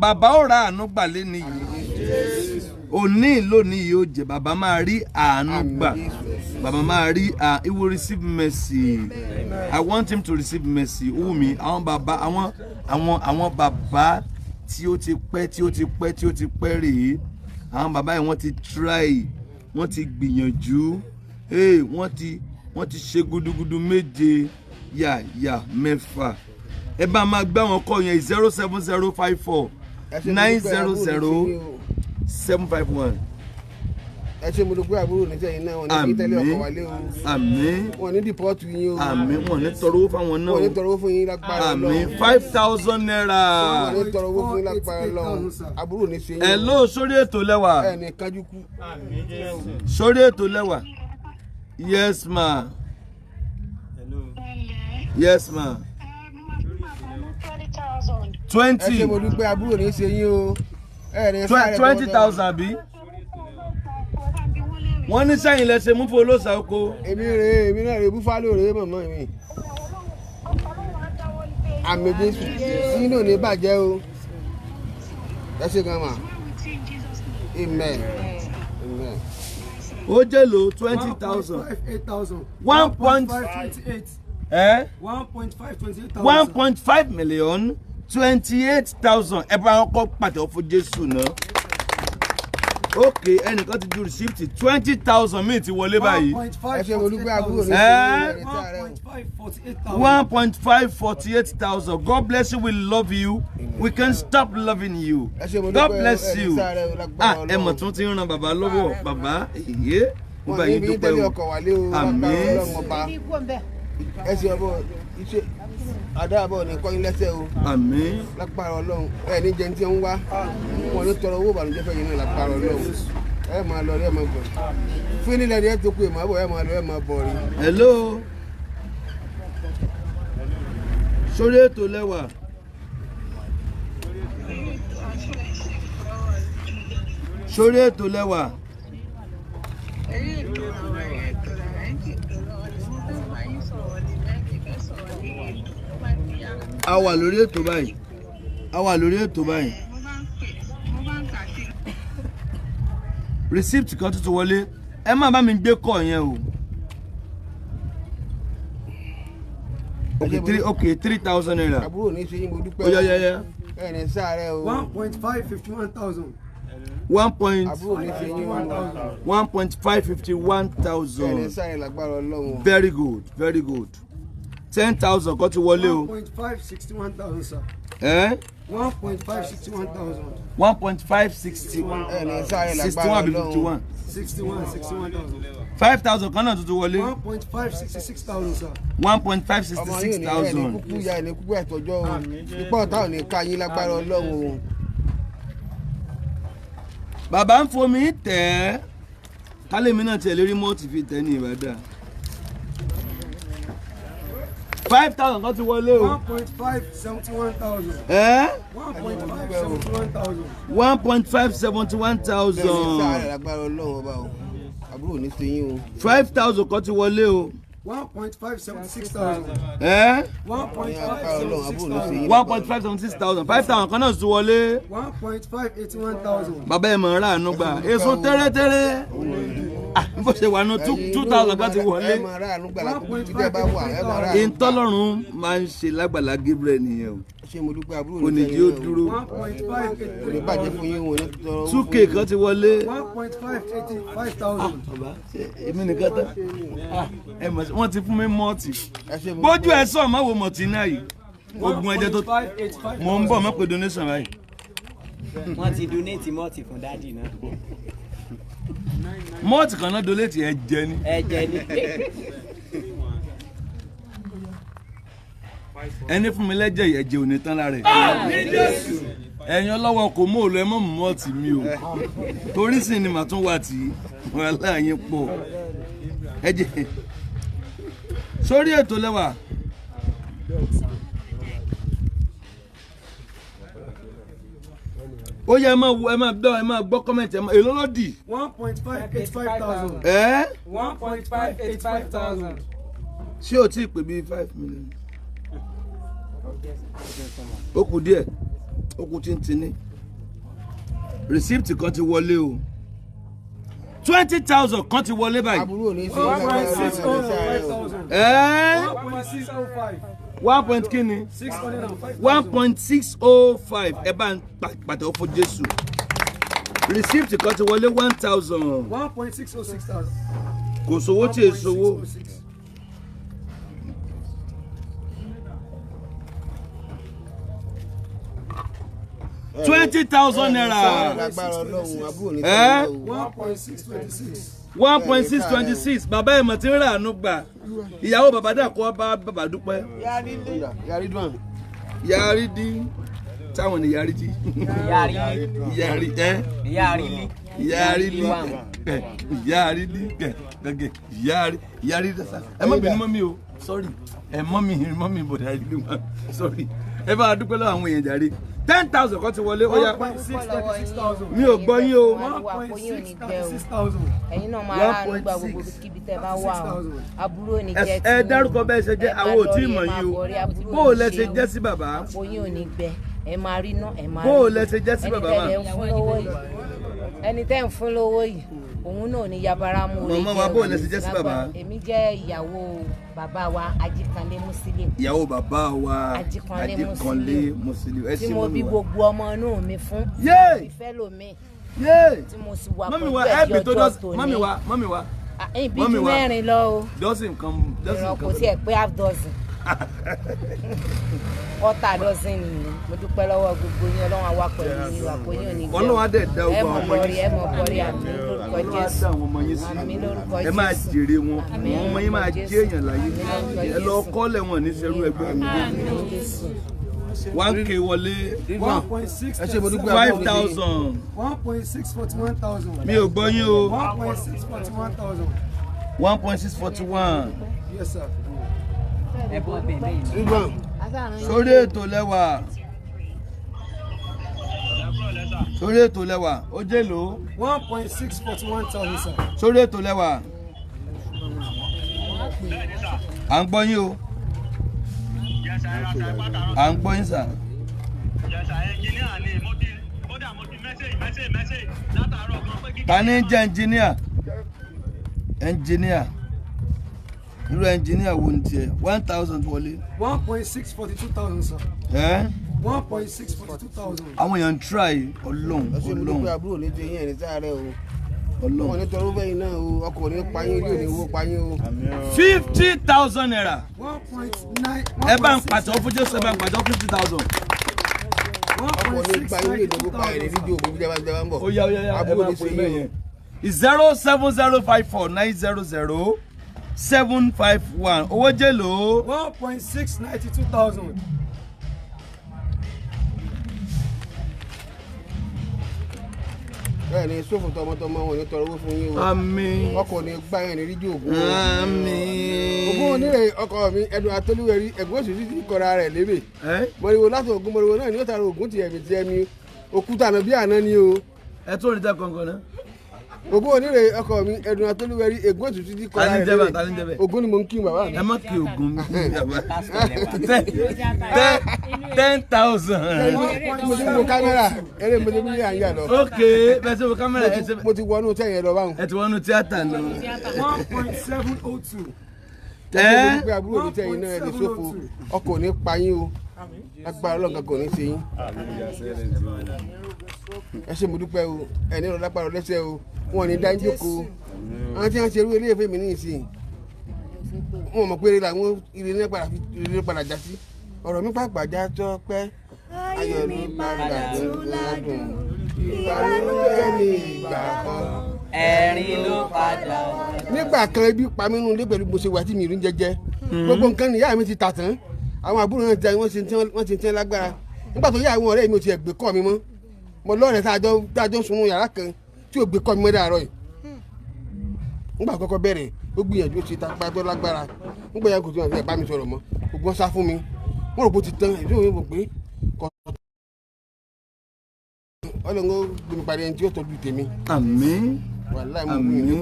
Bàbá ó ra àánú gbà lẹ́ni yìí. Òní lónìí yóò jẹ bàbá máa rí àánú gbà. Bàbá máa rí he will receive mercy. I want him to receive mercy. Wumi àwọn bàbá àwọn bàbá tí ó ti pẹ́ rèé. Àwọn bàbá yìí wọ́n ti try, wọ́n ti gbìyànjú. Wọ́n ti ṣe gudugudu méje yà mẹ́fà. Ẹ bá máa gbá wọn kọ yẹn 07054 900 751. ẹ ṣé mo dúpẹ́ àbúrò ní sẹ́yìn náà wọn ní tẹ́lẹ̀ ọkọ̀ wálé o. Àmín. wọn ní dìpọ́tù yín o. Àmín. wọn ní tọrọ owó fáwọn náà. wọn ní tọrọ owó fún yín lágbára Ọlọ́run. Àmín. 5,000 naira. wọn ní tọrọ owó fún yín lágbára Ọlọ́run. àbúrò ní sẹ́yìn. Hello, sórí ètò lẹ́wà. ẹnì kanjú kú. Sórí ètò lẹ́wà. Yes ma. Yes ma. 20. ẹ ṣé mo dúpẹ́ àbúrò ní sẹ́yìn o. 20,000 bí. Wọ́n ní sẹ́yìn lẹ́sẹ̀ mú fún olóòsà oko. èmi náà rè búfálò rè mọ̀mọ́ mi. àmì Jésù sí náà ní bàjẹ́ o. ẹ ṣé gan ma. Amen. Ó jẹ́ lo 20,000. 1.5 million 28,000. Ẹ bá wọn kọ́ pàtó fún Jésù náà. Okay, ẹnìkan ti ju receipt 20,000 míì ti wọlé báyìí. ẹ ṣé mo dúpẹ́ àbúrò ní 1.548,000. God bless you. We love you. We can't stop loving you. God bless you. Ẹ mọ̀ tún ti ń ran bàbá lọ́wọ́. Bàbá ìyé. Mo bá yín dúpẹ́ o. Àmín. ẹ ṣé ọbọ iṣẹ́ àdáàbọ̀ ní kọ́yìn lẹ́sẹ̀ o. Àmín. lágbára Ọlọ́run ẹ ní jẹun tí ń wá wọn ní tọrọ owó ìbànújẹ́ fẹ́ yín náà lágbára Ọlọ́run ẹ máa lọ rí ẹ máa bọ̀ fún nílẹ̀ rí ẹ tó kú ẹ máa bọ̀ ẹ máa lọ ẹ máa bọ̀ rí. Hello. Sórí ètò lẹ́wà. Sórí ètò lẹ́wà. A wà lórí ètò báyìí. Receipt kan tuntun wọlé. Ẹ má bá mi gbé kọ yẹn o. Okay, 3,000 naira. àbúrò ní sẹ́yìn mo dúpẹ́. Ó yá. ẹ ní sáré o. 1.551,000. 1.551,000. ẹ ní sáré lágbára Ọlọ́run. Very good. 10,000 kan ti wọlé o. 1.561,000 sir. 1.561,000. 1.561. ẹ ní sáré lágbára 61 àbí Ọlọ́run. 61,000. 5,000 kan náà tuntun wọlé. 1.566,000 sir. 1.566,000. ọmọ yìí ní kúkú ya ní kúkú ẹ̀tọ́jọ́ o. ipò ọ̀tá ò ní ká yín lágbára Ọlọ́run o. Bàbá ń fomi tẹ̀ ẹ́. Kálẹ̀mí náà tẹ̀lé rímọ́ọ̀tì fi tẹ̀ ní Ìbàdàn. 5,000 kan ti wọlé o. 1.571,000. 1.571,000. sáré lágbára Ọlọ́run ọba o. àbúrò ní sẹ́yìn o. 5,000 kan ti wọlé o. 1.576,000. 1.576,000. 5,000 kan náà ti wọlé. 1.581,000. Bàbá ẹ̀ mọ̀ ọ́n ráàánú gbà. Èso tẹ́rẹ́tẹ́rẹ́. bó ṣe wà ní 2,000 kan ti wọlé. ẹ máa rà àánú gbàlà bí tẹ́ bá wà ẹ máa rà àánú. ìtọ́lọ́run máa ń ṣe lágbàlá Gebrrie nìyẹn o. ṣé mo dúpẹ́ àbúrò kò ní jí ó dúró. kò ní bàjẹ́ fún yín wọn ní tọrọ. 2K kan ti wọlé. 1.585,000. èmi nìkan tán. wọ́n ti fún mi mọ́ọ̀tì. bójú ẹ sọ máa wo mọ̀tì náà yìí. ogun ẹ̀jẹ̀ tó mò ń bọ̀ mọ́ pé donation báyìí. wọ́n ti donate mọ́ọ̀tì fún dádì náà. mọ́ọ̀tì kan náà donate ẹ̀jẹ̀ ni. ẹ̀jẹ̀ ni. ẹni fún mi lẹ́jẹ̀ ẹ̀jẹ̀ ò ní tán lára ẹ̀. ẹ̀yin ọlọ́wọ́ kò mú òòlù ẹ mọ́ mú mọ́ọ̀tì mi o torí sì ni màá tún wà tí wọn aláàyè pọ̀ ẹ̀jẹ̀ sórí ètò lẹ́wà. ó yẹ ẹ máa gbọ́ kọ́mẹ̀ntì èló ló dì. 1.585,000. 1.585,000. ṣé o tí ì pè bíi 5 million. ó kù díẹ̀ ó kù tíntìní receipt kan ti wọlé o 20,000 kan ti wọlé báyìí. àbúrò ní sí 1 kí ni 1.605 ẹ bá ń pàtẹ́wọ́ fún Jésù. receipt kan ti wọlé 1,000. 1.606,000. kò sówó tí è sówó. 20,000 naira. 1.626. bàbá ẹ̀ mọ̀ tí ń rà àánú gbà. ìyàwó bàbá dà kó bá bàbá dúpẹ́. yàrí dín táwọn ni yàrí dín. yàrí dín yàrí dasa. ẹ má bínú mọ́ mi o sorry ẹ mọ́ mi bọ̀dá rí wọn sorry ẹ bá dúpẹ́ lọ́wọ́ àwọn èèyàn jàre. 10,000 kan ti wọlé ó yá. 1.636,000. mi ò gbọ́ yín o. 1.636,000. ẹ̀yin náà máa rà nígbà gbogbo kíbi tẹ́ bá wà o àbúrò ní jẹ́ tí ẹ dárúkọ bẹ́ẹ̀ ṣe jẹ́ àwọn ò tí ì mọ̀ yín o bó o lẹ ṣe jẹ́ sí bàbá. àpò yín ò ní gbẹ ẹ máa rí ná ẹ máa rí. bó o lẹ ṣe jẹ́ sí bàbá mà. ẹni tẹ́ ń fún lówó yìí òun náà ní yabara mú orí jẹ́ mọ̀mọ́ wa bó o lẹ ṣe jẹ́ sí bàbá. èmi jẹ́ ìyàwó bàbá wa Ajikanle Muslim. ìyàwó bàbá wa Ajikanle Muslim. tí mo bí gbogbo ọmọ inú mi fún. ìfẹ́ lomi. tí mo sì wà pẹ̀lú ẹ̀jẹ̀ ọjọ́ tòní. mọ́mí wa. ìbí ju mẹ́rin lọ o. dozen kan. ìrọ̀ kò tiẹ̀ pé half dozen. quarter dozen nìyí mo dúpẹ́ lọ́wọ́ gbogbo yín Ọlọ́run àwa pẹ̀lú yín wà kó yín ò ní gbẹ. Ọlọ́run á dẹ̀ dá ogun àwọn ọmọ yín sí. ẹ mọ̀ bọ́rí àmì lórúkọ Jésù. àmì lórúkọ Jésù. ẹ máa jèrè wọn àwọn ọmọ yín máa jẹ́ èèyàn láyé ẹ lọ kọ́lẹ̀ wọn ní sẹ́rú ẹgbẹ́. 1K wọlé 5,000. 1.641,000. mi ò gbọ́ yín o. 1.641,000. 1.641. Yes sir. sórí ètò lẹ́wà ó jẹ́ lò. 1.641,000 sir. sórí ètò lẹ́wà à ń gbọ́ yín o à ń gbọ́ yín sà. ta ni ń jẹ́ ẹnjìníà irú ẹnjìníà wo ni tiẹ̀ 1,000 wọlé. 1.642,000 sir. 1.642,000. àwọn èèyàn ń try Ọlọ́run. àbúrò ní ti yín ẹni sáré o ọmọ ní tọrọ bẹ́yìn náà o ọkọ̀ ní payín ilé òní owó payín o. 50,000 naira. 1.9. ẹ bá ń pàtó fún Jésù ẹ bá ń pàtó 50,000. ọkọ̀ ní payín ilé òní owó payín ní fídíò òbí jẹba ń bọ̀. ó yá ẹ àbúrò bá ní pè ti mí yín yẹn. 07054900751 owó jèlò. 1.692,000. bẹ́ẹ̀ ni sófò tọmọtọmọ wọn ní tọrọ owó fún yín o. àmín. ọkọ̀ ní gbáyàn ní rídíò ògùn. àmín. ògùn onírè ọkọ mi ẹdùn atolúwẹrí ẹ̀gbọ́n òṣèlú ti kọra rẹ̀ lébè. mọ̀rìwò láti ògùn mọ̀rìwò náà ni ó tara ògùn ti ẹ̀mí ti ẹ̀mí òkúta àná bí àná ni o. ẹ tó ní tẹ kọ̀ọ̀kan náà. ògùn onírè ọkọ mi ẹdùn atolúwẹrí ẹ̀gbọ́n òṣèlú ti kọra rẹ̀ lébè. ògùn ni mo ń kí bàbá mi. ẹ má kí ògùn mi. 10,000. mo ti wo kámẹ́rà eré mo ti bí àyà lọ. Ok, bẹ́ẹ̀ sẹ́ wo kámẹ́rà ẹ̀ ṣe. mo ti wọnú tẹ̀yẹ lọ báwọn. Ẹ ti wọnú tíátà lọ. 1.702. ẹ pé àbúrò mi tẹ̀yìn náà ẹ ti ṣòfò ọkọ̀ ò ní pa yín o agbára ọlọ́gàn kò ní ṣe yín. ẹ ṣe mo dúpẹ́ o ẹ ní ọ̀rọ̀ lápá lẹ́sẹ̀ o wọn ò ní dá jókòó àwọn tí wọ́n ṣe irú ilé ìfẹ́ mi ní ìsìn wọn mọ̀ pé ilé padà já sí ọ̀rọ̀ mi pàgbàjá tó pẹ́ ayọ̀ mi padà tó ládùn ìbànújẹ́ ní ìgbà kan ẹ̀rín ló padà. nígbà kan ebi pa mí nínú ilé pẹ̀lú bó ṣe wà tí mi rí jẹjẹ gbogbo nǹkan nìyá mi ti tà tán àwọn àbúrò náà jẹ wọ́n ti tẹ́ lágbára nígbà tó yá àwọn ọ̀rẹ́ mi ò tiẹ̀ gbé kọ́ mi mọ́ mo lọ́ọ̀rẹ́ tá a jọ sunu yàrá kan tí ò gbé kọ́ mi mọ́ dàárọ̀ yìí nígbà àkọ́kọ́ bẹ̀rẹ̀ ó gbìyànjú ti ta gbàgbọ́ lágbára nígbà yẹn kò tí wọn fi ẹ̀ bá mi sọ̀rọ̀ mọ́ gbogbo sá fún mi wọ́n rò bó ti tán ìdí òun rò pé kọ́ ọlọ́run ó gbẹmí padà ẹni tí ó tọ́jú tèmi. Àmín. wàláì mo gbé mi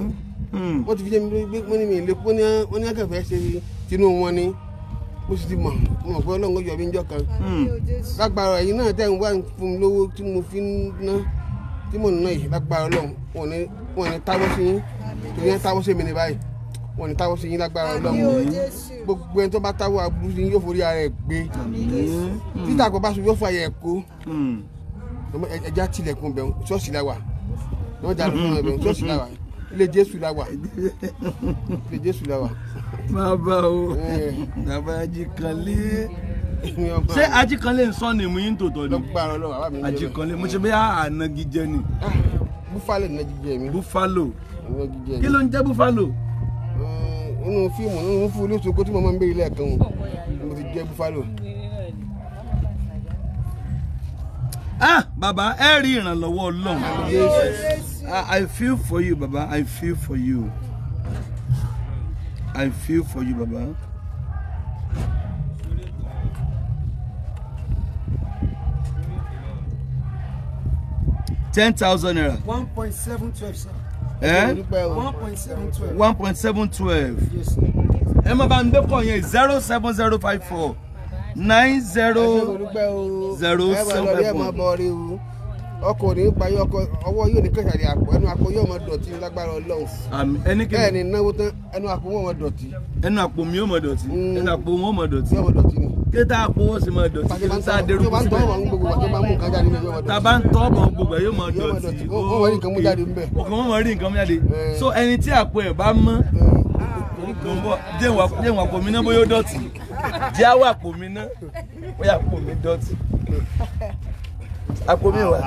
wọ́n ti fi jẹ́ mi lórí wọ́n ní mi lè wọ́n ní akẹ́fẹ́ ṣe tinú wọn ni mo sì ti mọ̀ pé ọlọ́run ó yọ mí níjọ́ kan lágbára ẹ̀yin náà tẹ̀ ń wá fún mi lówó tí mo fi ń ná tí mo ń ná yìí lágbára ọlọ́run wọn ní táwọ́ sí yín torí ẹ táwọ́ sí mi ní báyìí wọn ní táwọ́ sí yín lágbára ọlọ́run gbogbo ẹni tó bá táwọ́ aburú sí yín yóò forí ara ẹ̀ gbé títà kò bá sùn yóò fà yẹ kó ẹja tilẹ̀kùn bẹ̀rù ṣọ́ọ̀ṣì la wà wọ́n jà lọ́kùnrin bẹ̀rù ṣọ́ọ̀ṣì la wà ilé Jésù la wà ilé Jésù la wà. Bàbá o bàbá Ajikanle ṣé Ajikanle ń sọ ni mú yín tòótọ́ ni Ajikanle mo ṣe bí ànagijẹ ni. Búfálò ní jíjẹ mi. Búfálò kí ló ń jẹ́ búfálò. inú fíìmù nínú fún olóṣù kó tí mo máa ń bẹ ilé ẹ̀kan mo ti jẹ́ búfálò. Bàbá ẹ rí ìrànlọ́wọ́ Ọlọ́run. I feel for you, Baba. I feel for you. I feel for you, Baba. $10,000. 1.712, sir. 1.712. 1.712. Yes, sir. Ẹ má bá ń gbé kọ́ yẹn 07054 90 0754. ọkọ̀ ní payọ́ ọwọ́ yóò ní kẹsàrí àpò ẹnu àpò yóò máa dọ̀tí lágbára Ọlọ́run. Ẹnikẹ́ni ẹni náwó tán ẹnu àpò wọn máa dọ̀tí. Ẹnu àpò mi yóò máa dọ̀tí. Ẹnu àpò wọn máa dọ̀tí. yóò máa dọ̀tí ni. Kéta àpò wọn sì máa dọ̀tí. Kéta dẹrù tó bá ń tọ́ ọ̀wọ́n gbogbo àti bá mú nǹkan jáde níbẹ̀ yóò máa dọ̀tí. Tá bá ń tọ́ ọ̀bọ̀n gbogbo ẹ̀ yóò máa dọ̀tí. wọ́n máa rí nǹkan mú jáde níbẹ̀. Ọkàn wọn máa rí nǹkan mú jáde. So ẹni tí àpò ẹ̀ bá mọ́ jẹ́ àpò mi náà bóyá ó dọ̀tí. Jẹ́ àwọ̀ àpò mi náà bóyá àpò mi dọ̀tí. Àpò mi wà.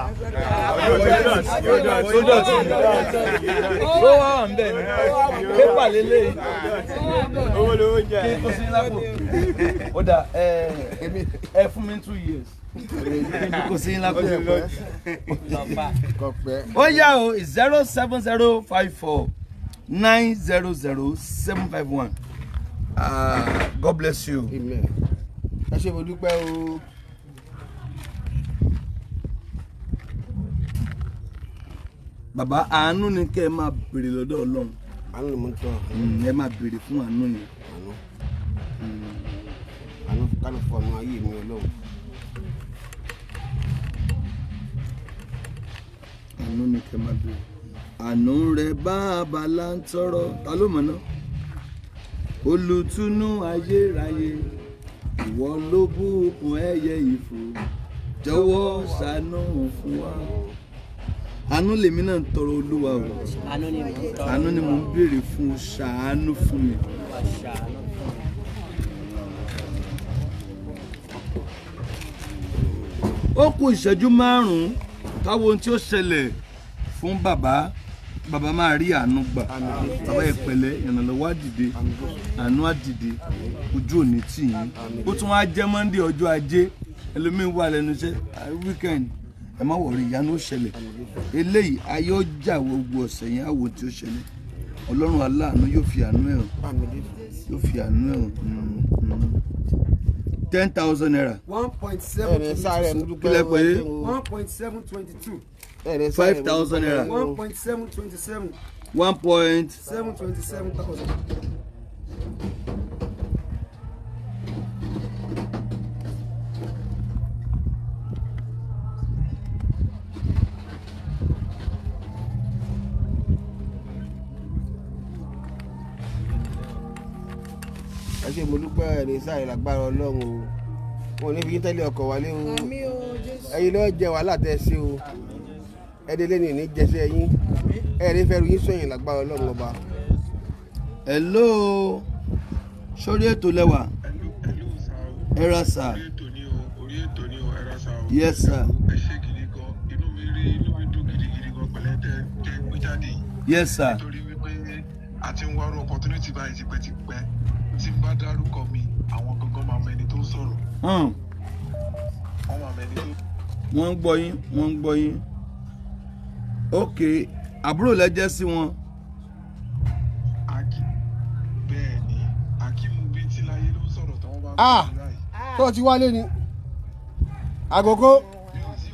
Ó dọ̀tí. Ó wà ń bẹ̀ ni. Pépà lélẹ̀. owó lówó jẹ. Kí kó sí lápò. Ó dà ẹ fún mi 2 years. Kí kó sí lápò. Ó yá o 07054 900 751. God bless you. Amen. ẹ ṣé mo dúpẹ́ o. Bàbá àánú ni kẹ́ ẹ máa béèrè lọ́dọ̀ Ọlọ́run. àánú ni mo ń tọ́. Ẹ máa béèrè fún àánú ni. àánú kánú fún ọmọ ayé mi Ọlọ́run. Àánú ni kẹ́ ẹ máa béèrè. Àánú rẹ̀ bàbá là ń tọrọ. Ta ló mọ̀ náà? Olùtùnú ayérayé, ìwọ ló bùkún ẹyẹ ìfò, jọ̀wọ́ ṣàánú fún wa. Àánú lèmi náà ń tọrọ Olúwa o. Àánú ni mo ń béèrè fún, ṣàánú fún mi. Ó kù ìṣẹ́jú 5 káwo ohun tí ó ṣẹlẹ̀ fún bàbá. Bàbá máa rí àánú gbà. Bàbá ẹ pẹ̀lẹ́, ìrànlọ́wọ́ á dìde, àánú á dìde, ojú ò ní tì yín. Ó tún wá jẹ́ Monday ọjọ́ Ajé, ẹlòmíín wà lẹ́nu iṣẹ́ weekend. Ẹ má wọrí, ìyanu ó ṣẹlẹ̀. Eléyìí ayé ọjà gbogbo ọ̀sẹ̀ yẹn àwò tí ó ṣẹlẹ̀. Ọlọ́run aláàánú yóò fi àánú ẹ̀ hàn. Yóò fi àánú ẹ̀ hàn. 10,000 naira. 1.722. Kílẹ̀ pé 1.722. 5,000 naira. 1.727. 1.727,000. mo dúpẹ́ ẹ̀rí sáré lágbára Ọlọ́run o wọn ní fi tẹ́lẹ̀ ọkọ̀ wálé o ẹ̀yin lọ́ọ́ jẹ wàhálà tẹ́ sí o ẹ̀ẹ́dẹ́lẹ́ ní jẹsẹ̀ yín ẹ̀rí fẹ́ẹ́ rí yín sọ̀yìn lágbára Ọlọ́run ọba. Hello sórí ètò lẹ́wà ẹ̀rọ sà. orí ètò ni o ẹ̀rọ sà o. Yes sir. ẹ ṣe gidi gan inú mi dùn gidigidi gan pẹ̀lẹ́ tẹ́ gbé jáde. Yes sir. nítorí wípé a ti ń wá rú opportunity báyìí tipẹ́tipẹ́ tí n bá dárúkọ mi àwọn gangan máa mọ ẹni tó ń sọ̀rọ̀. wọ́n máa mọ ẹni tó. wọ́n ń gbọ́ yín ok àbúrò lẹ́jẹ́ sí wọn. bẹ́ẹ̀ ni Akímú bíi tí láyé ló ń sọ̀rọ̀ tí wọ́n bá ń bá mi báyìí. tó ti wálé ni àgógó mi ò tí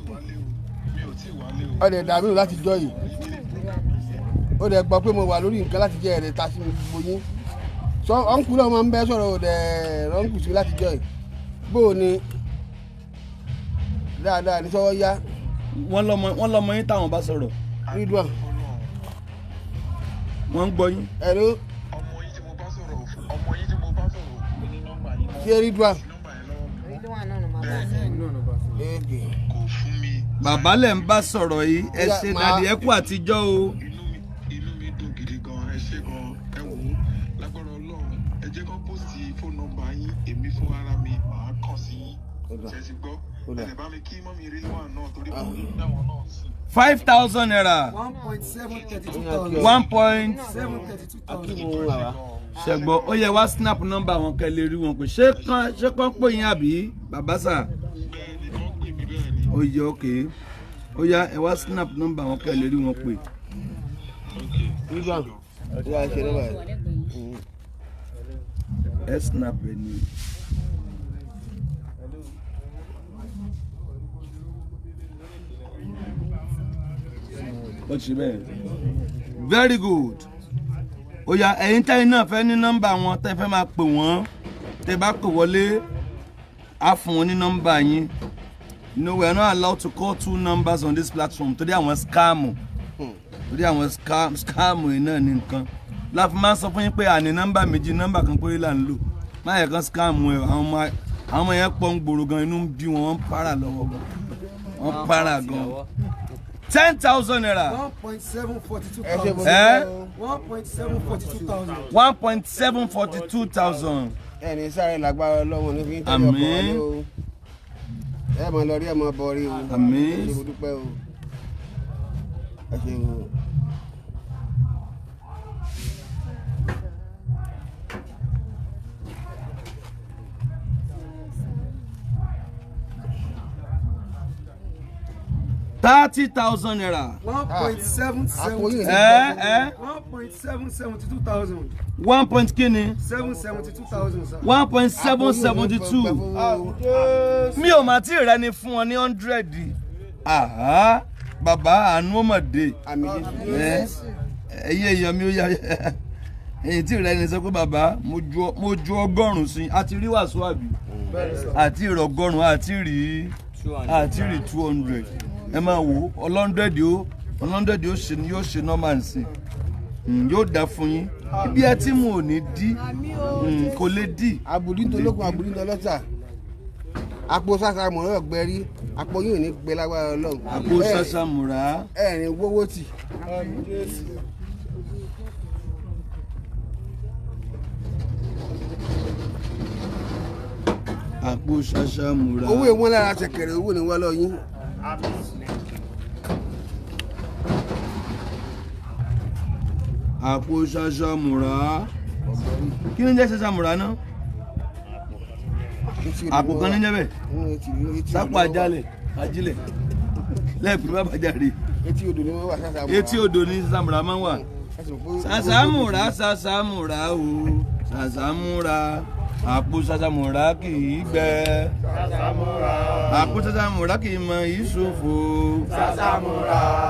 ì wálé o. ọ̀dẹ̀ dàbí láti jọ yìí ó dẹ̀ gbọ́ pé mo wà lórí nǹkan láti jẹ́ ẹ̀rẹ̀ ta sí mi gbogbo yín sọ ọ̀nkù náà máa ń bẹ́ sọ̀rọ̀ ọ̀dẹ̀ ọ̀nkù sí láti jọ yìí bó o ní dáadáa ní sọ́wọ́ yá. wọ́n lọ́mọ yín táwọn bá sọ̀rọ̀. Ridwan wọ́n ń gbọ́ yín. ẹ̀rọ ọmọ yín tí mo bá sọ̀rọ̀ òfin ní nọ́mbà yín. ṣé Ridwan kò fún mi. bàbá lẹ̀ ń bá sọ̀rọ̀ yìí ẹ ṣe dàdí ẹ kú àtijọ́ o. inú mi dùn gidi gan ẹ ṣe gan ẹ wò ó lágbára Ọlọ́run ẹ jẹ́ kó pósìtì fóònù nọ́mbà yín èmi fún ara mi màá kàn sí yín ṣe ti gbọ́ ẹ lè bá mi kí mọ́mí rí wà náà torí mo ní dáwọn náà sí. 5,000 naira. 1.732,000. 1. ṣẹ̀gbọ́n ó yẹ wá snap number wọn kẹ́ lè rí wọn pé ṣé kán pè yín àbí bàbá sà. bẹ́ẹ̀ni kàn pè mí bẹ́ẹ̀ ni. ó yẹ ok ó yá ẹ wá snap number wọn kẹ́ lè rí wọn pé. Ridwan ó yà ṣe lọ́wọ́ ẹ̀. ẹ snap ẹ ní. ó ti bẹ́ẹ̀ very good ó yá ẹ̀yin tẹ́yìn náà fẹ́ ní nọ́mbà wọn tẹ́ fẹ́ máa pè wọ́n tẹ́ bá pè wọlé á fún wọn ní nọ́mbà yín. You know, we are not allowed to call 2 numbers on this platform torí àwọn scam torí àwọn scam yìí náà ní nǹkan láfi máa ń sọ fún yín pé àní nọ́mbà méjì nọ́mbà kan péré là ń lò má yẹ kán scam ẹ àwọn ọmọ yẹn pọ̀ ń gbòòrò gan inú ń bí wọn wọ́n para lọ́wọ́ gan wọ́n para gan. 10,000 naira. 1.742,000. 1.742,000. 1.742,000. ẹni sáré lágbára Ọlọ́run ní fi ń tẹ́lẹ̀ ọkọ̀ wálé o ẹ mọ lọ rí ẹ mọ bọ rí o Àmín. ẹ ṣe mo dúpẹ́ o ẹ ṣe o. $30,000 naira. 1.772. 1.772,000. 1 point kini 772,000, sir. 1.772. Mi ò mà tí ì rẹni fún wọn ní 100. Àhá bàbá àánú ọmọdé. Ẹyẹ èèyàn mi ó yá èyí tí ì rẹni sọ pé bàbá mo ju 100 sí àti rí wàásù àbí àti ìrọ̀gọ́rùn àti rí 200. Ẹ máa wò ọlọ́ndẹ̀dì yóò ṣe normal sí yóò dá fún yín ibi ẹ tí mo ò ní dí kò lè dí. Àbùdíntolókun àbùdíntolọ́tà àpò sàṣàmùrà ọ̀gbẹ́rí àpò yìí ò ní gbé lágbára Ọlọ́run. àpò sàṣàmùrà. ẹ̀rín wọ́wọ́ tì. àpò sàṣàmùrà. owó ìwọ́n lára ṣẹ̀kẹ̀rẹ̀ owó ni wọ́n lọ yín. àpò ṣàṣàmùrà. Kí ni jẹ́ ṣàṣàmùrà náà? Àpò kan ní jẹ́ bẹ́ẹ̀. Sápò àjálẹ̀ ajílẹ̀ lẹ́ẹ̀pẹ́ bàbá jáde. Etí odò ni wọ́n wà ṣàṣàmùrà. Etí odò ni ṣàṣàmùrà máa ń wà. Ṣàṣàmùrà ṣàṣàmùrà o ṣàṣàmùrà àpò ṣàṣàmùrà kì í gbẹ. Àpò ṣàṣàmùrà kì í mọ ìṣòfò.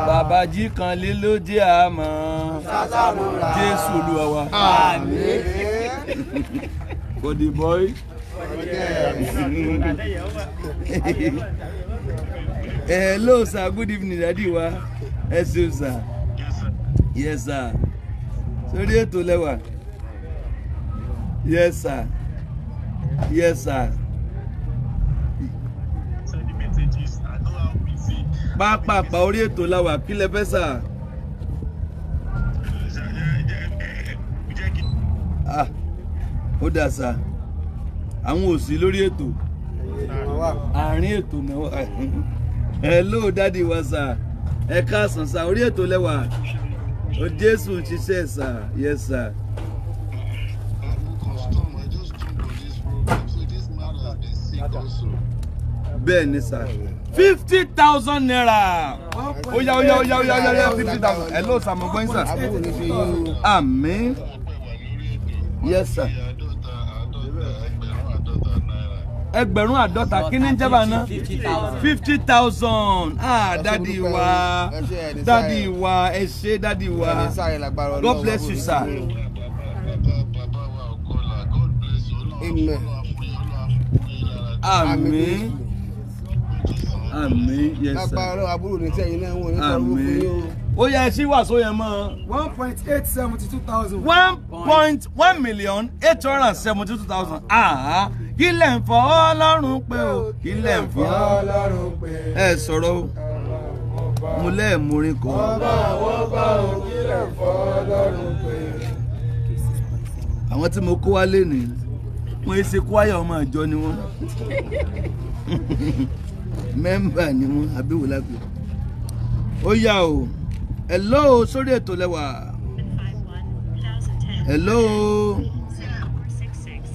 Bàbá Ajikanle ló jẹ́ àmọ́. Jésù Olúwa wa. Àmín. For the boy. Hello sir, good evening daddy wa. Ẹ ṣeun sir. Yes sir. Sórí ètò lẹ́wà. Yes sir. Yes, sir. Send the messages. I know how busy. Pápá orí ètò la wà kí lẹ fẹ́ sà. Ah, ó dà sà. Àwọn ò sí lórí ètò. Àárín ètò náà. Hello daddy wa sà. Ẹ káàsán sà, orí ètò lẹ́wà. O Jésù ṣiṣẹ́ sà. Yes sir. Bẹ́ẹ̀ ni sà. 50,000 naira. Oya 50,000. Hello sà, mo gbọ́ sà. Àmín. Yes sir. Ẹgbẹ̀rún àádọ́ta kí ni ń jẹ́ bá ná? 50,000. Ah, daddy wa. Daddy wa, ẹ ṣé daddy wa. God bless you sir. Àmín. Àmín. Yes sir. Àmín. Ó yẹ sí wàásù yẹn mọ́. 1,872,000. 1,872,000. Ah, kí lẹ̀ ń fọ́ Ọlọ́run pé o, kí lẹ̀ ń fọ́ Ọlọ́run pé. Ẹ sọ̀rọ̀ o, mo lẹ́ẹ̀múrin kan. Kí lẹ̀ ń fọ́ Ọlọ́run pé. Àwọn tí mo kó wá lénìí, wọ́n ṣe kwaya ọmọ ìjọ ni wọ́n. Mẹ́mbà ni wọ́n, àbí wò lápẹ́. Ó yá o. Hello, sórí ètò lẹ́wà. Hello.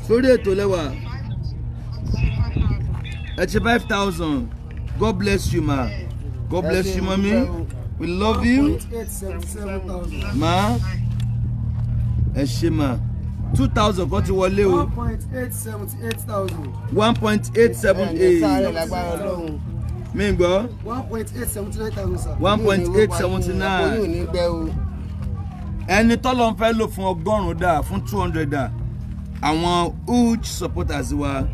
Sórí ètò lẹ́wà. Ẹ ṣe 5,000. God bless you ma. God bless you mommy. We love you. 1,877,000. Ma. Ẹ ṣe ma. 2,000 kan ti wọlé o. 1,878,000. 1.878. Mi gbọ́. 1,879,000 sir. 1.879. Ẹni tọ́lọ́ ń fẹ́ lò fún 100 dà fún 200 dà. Àwọn huge supporters wa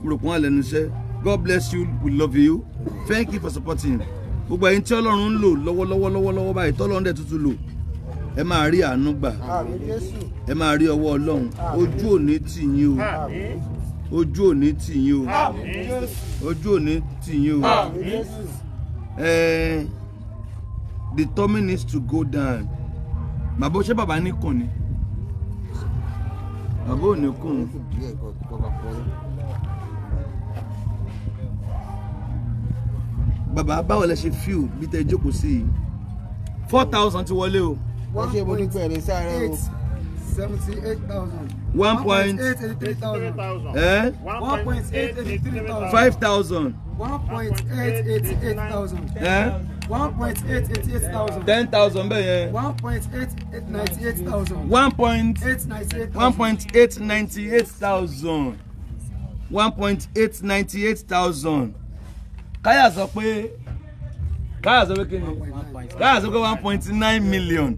rò pọ́n lẹ́nu iṣẹ́. God bless you, we love you. Thank you for supporting. Gbogbo ẹ̀yin tí Ọlọ́run ń lò lọ́wọ́lọ́wọ́ báyìí tọ́lọ́run dẹ̀ tuntun lò. Ẹ máa rí àánú gbà. Ẹ máa rí ọwọ́ Ọlọ́run. Ojú ò ní tì yín o. Ojú ò ní tì yín o. Ojú ò ní tì yín o. The tummy needs to go down. Bàbá ṣé bàbá ní kùn ni? Bàbá ò ní kùn. Bàbá báwo lẹ ṣe fíù bí tẹ jókòó sí i? 4,000 ti wọlé o. 1,878,000. 1,883,000. 1,883,000. 5,000. 1,888,000. 1,888,000. 10,000 bẹ́ẹ̀ yẹn. 1,898,000. 1.898,000. 1.898,000. Káyà sọ pé kí ni? Káyà sọ pé 1.9 million.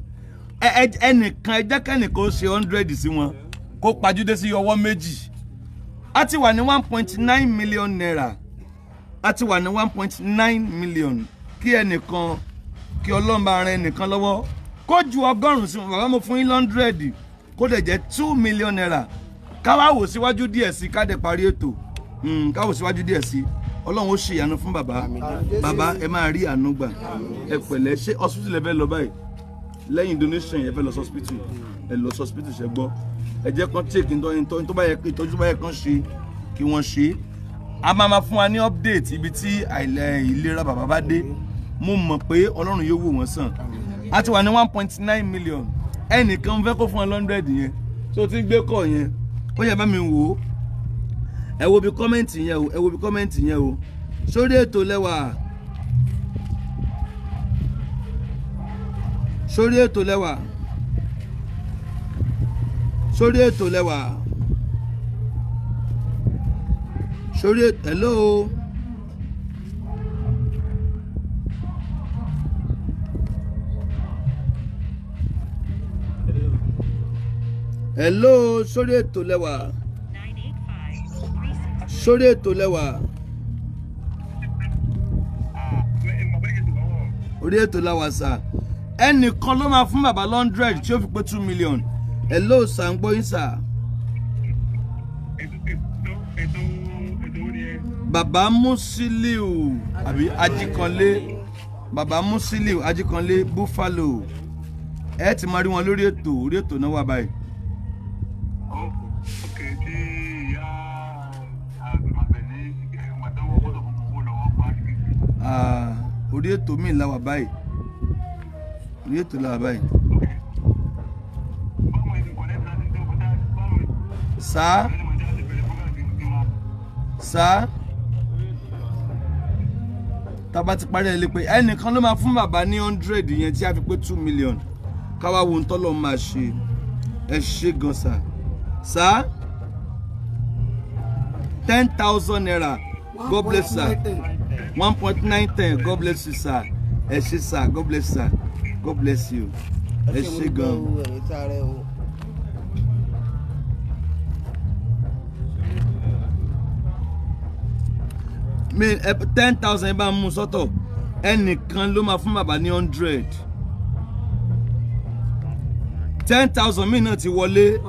Ẹnìkan ẹ jẹ́ kẹ́nìkan ó ṣe 100 sí wọn kó pajúdé sí ọwọ́ méjì. A ti wà ní 1.9 million naira. A ti wà ní 1.9 million. Kí ẹnìkan kí Ọlọ́run bá ran ẹnìkan lọ́wọ́ kó ju 100 sí wọn. Bàbá mo fún yín 100 kó dẹ̀ jẹ́ 2 million naira. Ká wá wò síwájú díẹ̀ sí ká dẹ̀ parí ètò. Ká wò síwájú díẹ̀ sí. Ọlọ́run ó ṣe ìyanu fún bàbá. Bàbá ẹ máa rí àánú gbà. Ẹ pẹ̀lẹ́ ṣé hospital ẹ fẹ́ lọ báyìí? Lẹ́yìn donation ẹ fẹ́ lọ hospital. Ẹ lọ hospital ṣẹ gbọ́. Ẹ jẹ́ kán take ìtọ́jú tó bá yẹ kán ṣe kí wọ́n ṣe. A máa fún wa ní update ibi tí ìlera bàbá bá dé. Mo mọ̀ pé Ọlọ́run yóò wò wọ́n sàn. A ti wà ní 1.9 million. Ẹnìkan fẹ́ kó fún 100 yẹn. Tó ti gbé kọ̀ yẹn. Ó yẹ bá mi wò ó. Ẹ wo bí kọ́mẹ́ǹtì yẹn o. Ẹ wo bí kọ́mẹ́ǹtì yẹn o. Sórí ètò lẹ́wà. Sórí ètò lẹ́wà. Sórí ètò lẹ́wà. Sórí ètò hello. Hello, sórí ètò lẹ́wà. Sórí ètò lẹ́wà. Orí ètò lẹ́wà sà. Ẹnìkan ló máa fún bàbá 100 tí ó fi pé 2 million. Hello sà ń gbọ́ yín sà. Baba Musiliu àbí Ajikanle. Baba Musiliu Ajikanle Buffalo. Ẹ ti máa rí wọn lórí ètò náà wà báyìí. Orí ètò mi la wà báyìí. Orí ètò la wà báyìí. Sá tàbá ti parí ẹ̀ lé pé ẹnìkan ló máa fún bàbá ní 100 yẹn tí a fi pé 2 million káwá wo ntọ́lọ́ máa ṣe ẹ ṣe gan sá 10,000 naira God bless sir 1.910 God bless you sir ẹ ṣe sir God bless sir God bless you ẹ ṣe gan. Me 10,000 bá mú sọ́tọ̀ ẹnìkan ló máa fún bàbá ní 100 10,000 mi náà ti wọlé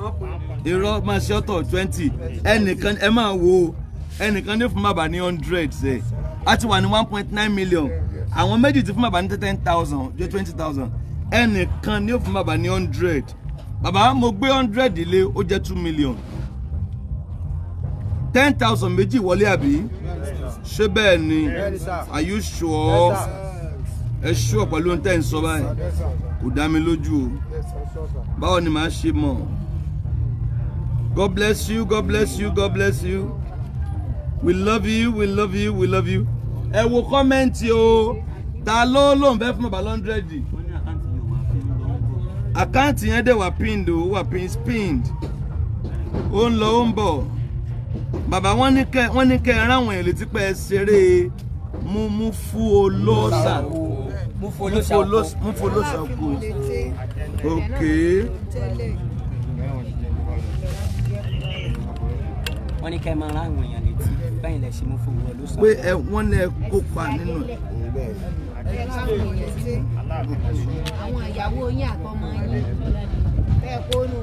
irọ́ máa ṣe ọ̀tọ̀ 20 ẹnìkan ẹ máa wo ẹnìkan ní fún bàbá ní 100 ṣe a ti wà ní 1.9 million àwọn méjì ti fún bàbá ní 10,000 jẹ́ 20,000 ẹnìkan ní fún bàbá ní 100 bàbá mo gbé 100 ilé ó jẹ́ 2 million 10,000 méjì wọlé àbí ṣé bẹ́ẹ̀ ni are you sure ẹ sure pẹ̀lú ohun tẹ́ ń sọ báyìí kò dá mi lójú o báwo ni màá ṣe mọ̀ God bless you God bless you God bless you we love you we love you we love you ẹ wo kọ́mẹ́ǹtì o ta ló ń fẹ́ fún bàbá 100 àkáǹtì yẹn dẹ̀ wà pinned o wà pinned ó ń lọ ó ń bọ̀. Bàbá wọ́n ní kẹ́ ẹ ráwọn èèyàn létí pé ẹ ṣeré Mufutau kù. Okay. Wọ́n ní kẹ́ ẹ máa ráwọn èèyàn létí báyìí lẹ ṣe Mufutau. Pé wọ́n lè kópa nínú ẹ̀. Àwọn ìyàwó yín àtọmọ yín bẹ́ẹ̀ kó nù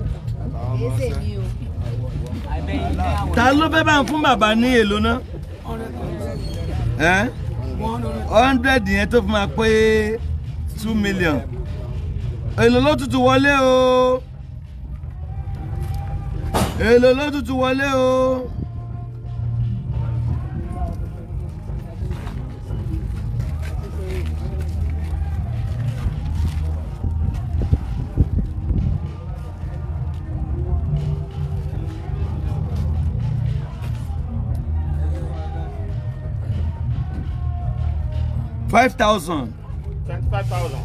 èsè mi o. Ta ló fẹ́ bá ń fún bàbá ní èlò náà? 100 yẹn tó fi máa pé 2 million. Èlò ló tutù wọlé o. Èlò ló tutù wọlé o. $5,000. 25,000.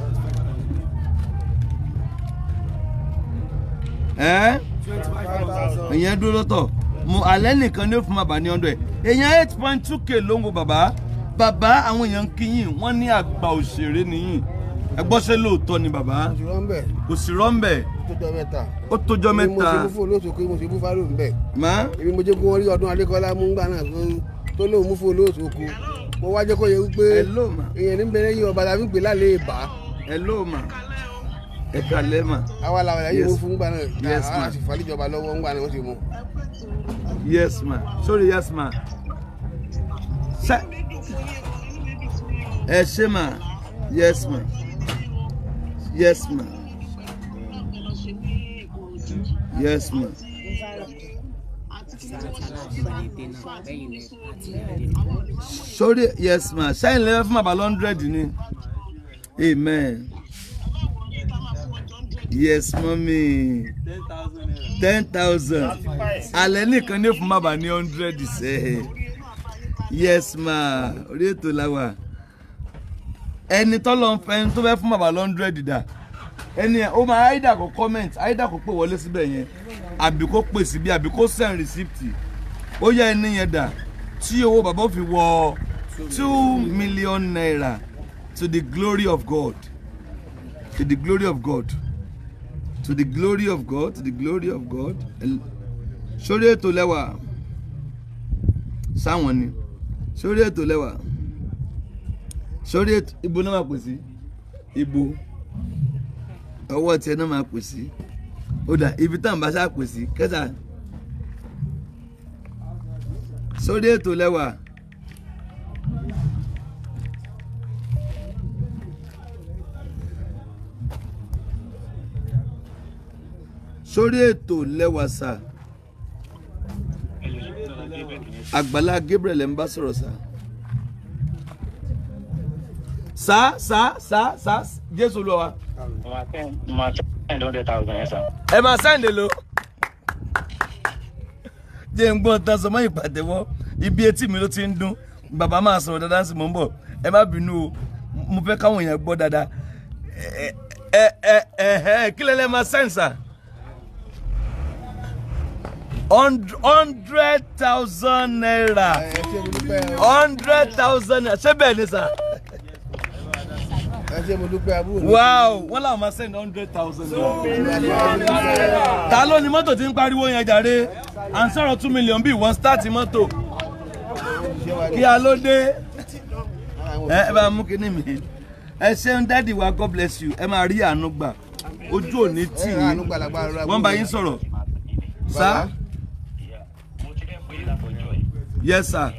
25,000. Ìyẹn dúró lọ́tọ̀. Mo alẹ́ nìkan ní ó fún bàbá ní 100. Èèyàn 8.2k ló ń wo bàbá. Bàbá àwọn èèyàn kíyìn wọ́n ní àgbà òṣèré nìyìn. Ẹ gbọ́ ṣé lóòótọ́ ni bàbá. Kò sí rọ́ńbẹ̀. Ó tójọ́ mẹ́ta. Mo ṣe olóòtú kí mo ṣe búfalo ń bẹ̀. Má. Èmi mo jẹ́ kó wọ́n rí ọdún Adékọ́lá mú gbà náà tó lóun mú fún olóòtú kú. Mo wá jẹ́ kó yẹ wípé èèyàn ní bẹ̀rẹ̀ yìí ọba tàbí pé lálẹ́ ìbá. Hello ma. Ẹ kálẹ́ ma. Àwa làwọn ẹ̀yìn mú fún gbà náà. Yes ma. Àti falíjọba lọ́wọ́ ń gbà náà wọ́n ti mú. Yes ma. Sorry yes ma. Ẹ ṣé ma. Yes ma. Yes ma. Yes ma. Sorry yes ma. Ṣáìn lẹ́fẹ̀ẹ́ fún bàbá 100 ni. Amen. Yes mommy. 10,000. Alẹ́ nìkan ní fún bàbá ní 100 ṣe. Yes ma. Orí ètò la wà. Ẹni tọ́lọ́ ń fẹ́ tó fẹ́ fún bàbá 100 dà. Ẹni ẹ̀ ó máa àìdà kó comment àìdà kó pè wọlé síbẹ̀ yẹn àbí kó pè síbi àbí kó send receipt. Ó yẹ ẹni yẹn dà tí owó bàbá fi wọ 2 million naira to the glory of God. To the glory of God. To the glory of God. To the glory of God. Sórí ètò lẹ́wà. Sáwọn ni. Sórí ètò lẹ́wà. Sórí ètò ibo náà máa pè sí. Ibo. Ọwọ́ tiẹ̀ náà máa pè sí. Ó dà ibi tá à ń bá ṣáà pè sí. Kẹ́sà. Sórí ètò lẹ́wà. sórí ètò lẹ́wà sà. Agbala Gebrrie lẹ́ ń bá sọ̀rọ̀ sà. Sà Jésù lọ wa. Send 100,000 yes sir. Ẹ máa send lo. Jẹ́ ń gbọ́n tán sọmọ́ ìpàtẹ́wọ́ ibi etí mi ló ti ń dún. Bàbá máa sọ̀rọ̀ dáadáa sí mò ń bọ̀. Ẹ má bínú o. Mo fẹ́ káwọn èèyàn gbọ́ dáadáa. Kí lẹ máa send sà? 100,000 naira. 100,000 naira. Ṣé bẹ́ẹ̀ ni sà? Wow, wọ́n làwọn máa send 100,000 naira. Ta ló ni mọ́tò tí ń pariwo yẹn jàre? À ń sọ̀rọ̀ 2 million bí wọ́n start mọ́tò. Kí a ló dé? Ẹ bá mú kíní mi. Ẹ ṣeun dádì wa, God bless you. Ẹ máa rí àánú gbà. Ojú òní tì yín. Wọ́n bá yín sọ̀rọ̀. Sá? Yes sir.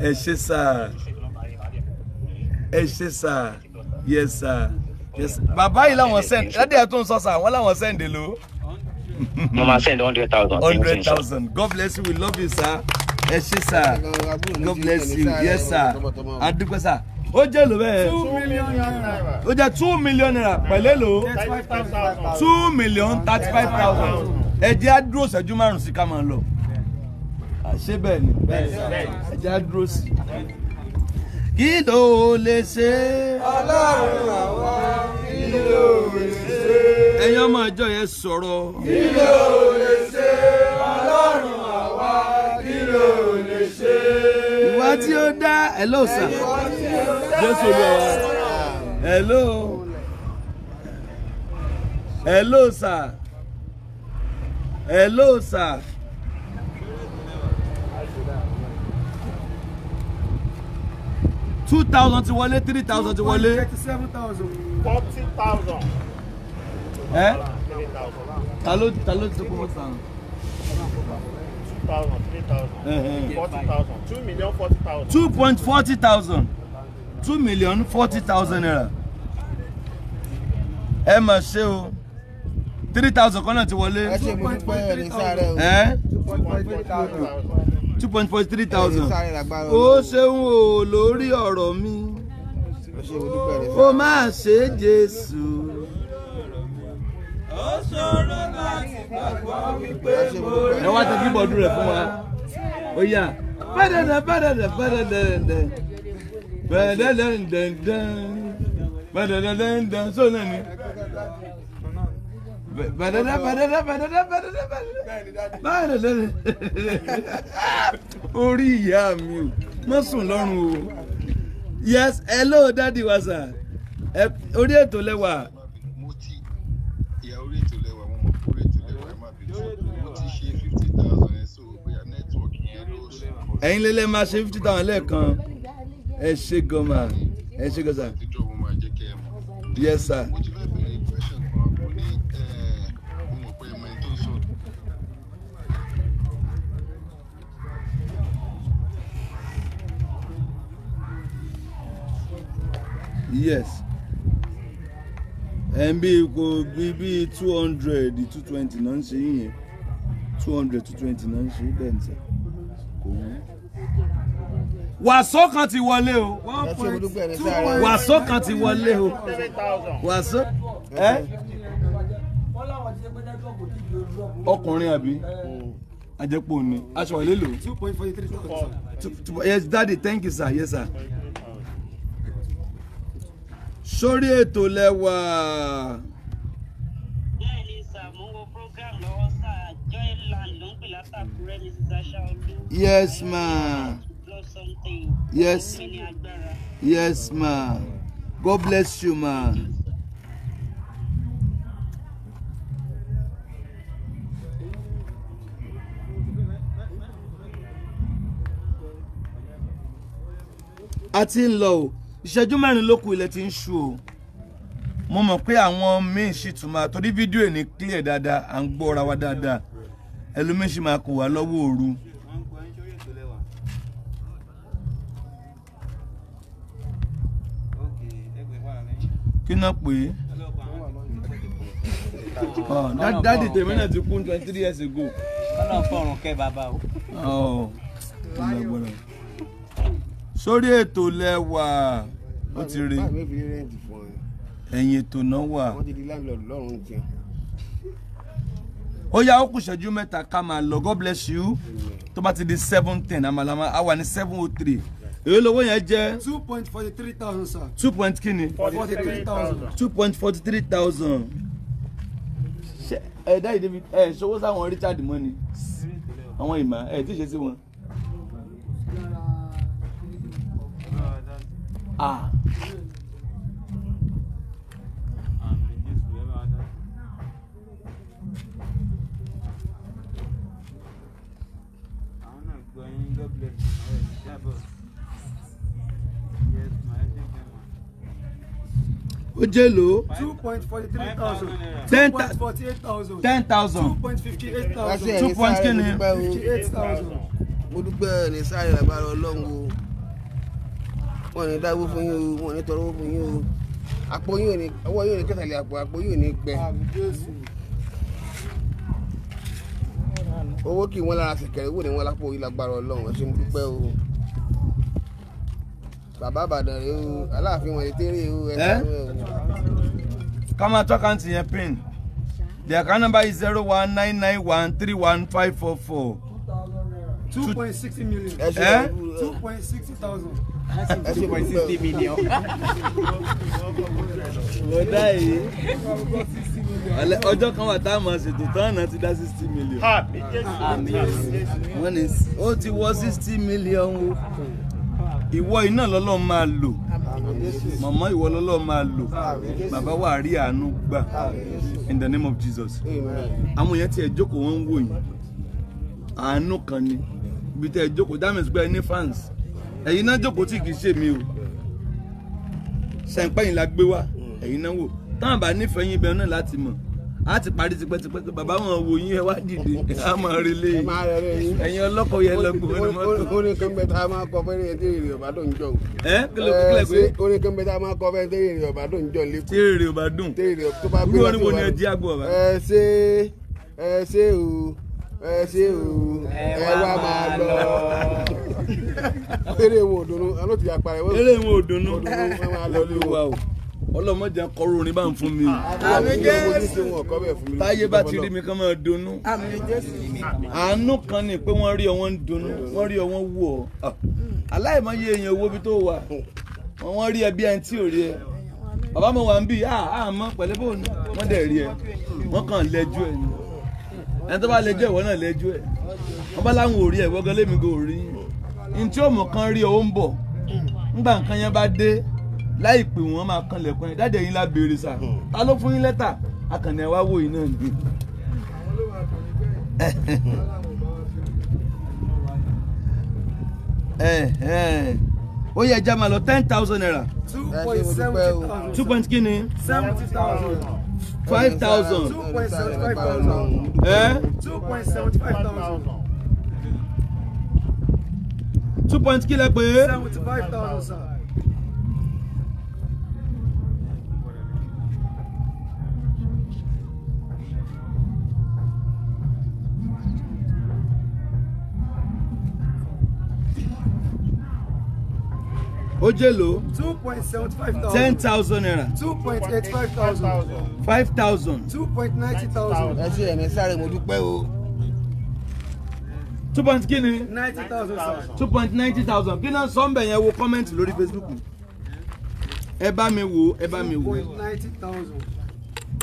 Ẹ ṣé sir. Ẹ ṣé sir. Yes sir. Yes. Bàbá yìí làwọn send. Dádì ẹ tún sọ sà, wọ́n làwọn send èlò. Mama send 100,000. 100,000. God bless you. We love you, sir. Ẹ ṣé sir. God bless you. Yes sir. Adúpẹ́ sir. Ó jẹ́ lò bẹ́ẹ̀. 2 million naira. Ó jẹ́ 2 million naira pẹ̀lẹ́ lò. 2,035,000. Ẹ jẹ́ á dúró ṣẹ́jú márùn-ún sí ká máa lọ. Ṣé bẹ́ẹ̀ ni? Ẹ jẹ́ á dúró sí. Kí ló lè ṣe? Ọlọ́run àwa. Kí ló lè ṣe? Ẹ̀yin ọmọ ìjọ yẹn sọ̀rọ̀. Kí ló lè ṣe? Ọlọ́run àwa. Kí ló lè ṣe? Ìwà tí ó dá. Hello sir. Jésù lọ wa. Hello. Hello sir. Hello sir. $2,000 ti wọlé, $3,000 ti wọlé. 37,000. 40,000. Ta ló ti kó 40,000? 2,000, 3,000, 40,000, 2,040,000. 2,40,000. 2,040,000 naira. Ẹ mà ṣe o. 3,000 kan náà ti wọlé. 2,43,000. Ó ṣeun o lórí ọ̀rọ̀ mi. Ó máa ṣe Jésù. Ó ṣòro láti gbàgbọ́ wípé mo rí. Ẹ wá tẹ kíbọ̀dù rẹ̀ fún wa. Ó yá. Bẹ́ẹ̀dẹ̀dẹ̀. Sọ náà ni. Orí ìyá mi o, má sùn lọ́rùn o. Yes, hello daddy wa sir. Orí ètò lẹ́wà. Mo ti ìyá orí ètò lẹ́wà, mo mọ̀ orí ètò lẹ́wà, ẹ má bínú. Mo ti ṣe 50,000 ẹ̀ so bóyá nẹ́tíwọ̀kì yẹn ló ṣe. Ẹ̀yin lélẹ̀ máa ṣe 50,000 lẹ́ẹ̀kan. Ẹ ṣé gan ma. Ẹ ṣé gan sir. Ìjọ mo máa jẹ́ kẹ́ ẹ mọ̀. Yes sir. Mo ti fẹ́ bẹ̀rẹ̀ question kan, mo ní mo mọ̀ pé ẹmọ ẹni tó ń sọ. Yes. Bí kò bí 200, 220 náà ń ṣe yìnyín. 200, 220 náà ń ṣe bẹ́ẹ̀ ní sẹ́. Kò wú. Wàsó kan ti wọlé o. Wàsó kan ti wọlé o. Wàsó. Ọkùnrin àbí? Ajẹ́pọ̀ ni. Aṣọ ilé lò. 2.43. Yes daddy, thank you sir. Yes sir. Sórí ètò lẹ́wà. Bẹ́ẹ̀ni sà, mo ń wo program lọ́wọ́ sà, Joyland ló ń pè látàkùrẹ́ ní Sísáṣá Olú. Yes ma. Yes. Yes ma. God bless you ma. A ti ń lọ o. Ìṣẹ́jú mẹ́rin ló kù ilẹ̀ tí ń ṣú o. Mo mọ̀ pé àwọn míì sì tún máa torí fídíò ẹ̀ ní clear dáadáa, à ń gbọ́ ra wa dáadáa. Ẹlòmíì sì máa kó wa lọ́wọ́ òru. Kí náà pè é? Daddy tèmi náà ti kú 23 years ago. Ọlọ́run fọ̀run kẹ́ bàbá o. Sórí ètò lẹ́wà ó ti rí. Ẹ̀yìn ètò náà wà. Wọ́n ti di landlord lọ́rùn jẹun. Ó yá ó kù ṣẹ́jú mẹ́ta ká máa lọ. God bless you. Tó bá ti di 7:10 àmàlàmà a wà ní 7:03. Èyí lówó yẹn jẹ́ 2.43,000 sir. 2 point kíni? 43,000. 2.43,000. Dáì David ṣòwò sáwọn Richard money. Àwọn ìmọ̀ tí ṣe sí wọn. Ó jẹ́ lò. 2.43,000. 10,000. 10,000. 2.58,000. 2 point kíni? 58,000. Mo dúpẹ́ ní sáré lágbára Ọlọ́run o. Wọ́n ní dáwó fún yín o, wọ́n ní tọrọ fún yín o. Àpò yín ò ní, ọwọ́ yín ò ní kẹtàlẹ̀ àpò yín ò ní gbẹ. Owó kì í wọ́n lára ṣẹ̀kẹ̀rẹ̀, owó ni wọ́n lápò yín lágbára Ọlọ́run. Ẹ ṣé mo dúpẹ́ o. Bàbá Ìbàdàn rèé o, Aláàfin wọn lè tẹ́rẹ̀ o. Come on, talk and your pin. The account number is 01991315544. 2.60 million. 2.60,000. 2.60 million. Ọjọ́ kan wà tá a máa ṣètò tán náà ti dá 60 million. Wọ́n ní ó ti wọ́ 60 million o. Ìwọ iná lọ́lọ́ máa lò. Màmá ìwọ lọ́lọ́ máa lò. Bàbá wa rí àánú gbà. In the name of Jesus. Àwọn èèyàn tí ẹ jókòó wọ́n ń wò yín. Àánú kan ni. Ibi tí ẹ jókòó that means pé ẹ ní fans. Ẹ̀yin náà jókòó tí kì í ṣe mi o. Ṣẹ̀ǹpẹ́ yín la gbé wá. Ẹ̀yin náà wò. Táwọn bá nífẹ̀ẹ́ yín bẹ́ẹ̀ náà láti mọ̀. A ti parí tipẹ́tipẹ́ bàbá wọn wò yín ẹ wá dìde. A máa relé. Ẹ̀yin ọlọ́kọ̀ yẹn lọ́gbọ̀n ní mọ́tò. Ó ní kí n bẹ tá a máa kọ fẹ́rẹ́ yẹn tí èrè ọ̀bá dùn jọ. Kílẹ̀ pé. Ó ní kí n bẹ tá a máa kọ fẹ́rẹ́ tí èrè ọ̀bá dùn jọ lẹ́kọ̀ọ́. Tí èrè ọ̀bá dùn. Tí èrè tó bá gbé wá sí ọ̀bá. Ẹ ṣé o, ẹ wá máa lọ. Eré wọn ò dùnnú, àlọ́ ti apá ẹ̀. Eré wọn ò dùnnú. Olúwa o. Ọlọ́mọdé kọrọ orin bá ń fún mi. Táyé bá ti rí mi kán máa dunnú. Àánú kan ni pé wọ́n rí ọ wọ́n ń dunnú, wọ́n rí ọ wọ́n wù ọ́. Aláìmọye èèyàn owó bí tó wà. Wọ́n rí ẹ bí ẹni tí ò rí ẹ. Bàbá mi wà ń bì àmọ́ pẹ̀lẹ́ bò ní. Wọ́n dẹ̀ rí ẹ. Wọ́n kàn lẹ́jú ẹ ni. Ẹni tó bá lẹ́jú ẹ wọ́n náà lẹ́jú ẹ. Wọ́n bá láwọn ò rí ẹ wọ́gán lémi kò rí. Ní tí òmù kan rí ọ ń bọ̀. Nígbà nǹkan yẹn bá dé. Láìpẹ́ wọn máa kan lẹ̀kùn ẹ̀ dáadé yín la béèrè sà ta ló fún yín lẹ́tà akànnì ẹ̀ wá wò yín náà ni. Ó yẹ ẹja máa lọ 10,000 naira. 2.70,000. 2 point kí ni? 70,000. 5,000. 2.75,000. 2.75,000. 2 point kí lẹ pé? 75,000 sir. Ó jẹ́ lò. 2.75,000. 10,000 naira. 2.85,000. 5,000. 2.90,000. Ẹ ṣé ẹ̀mí sáré mo dúpẹ́ o. 2 point kí ni? 90,000 sir. 2.90,000. Kí náà sọ ń bẹ̀ yẹn wo comment lórí Facebook. Ẹ bá mi wò, ẹ bá mi wò. 2.90,000.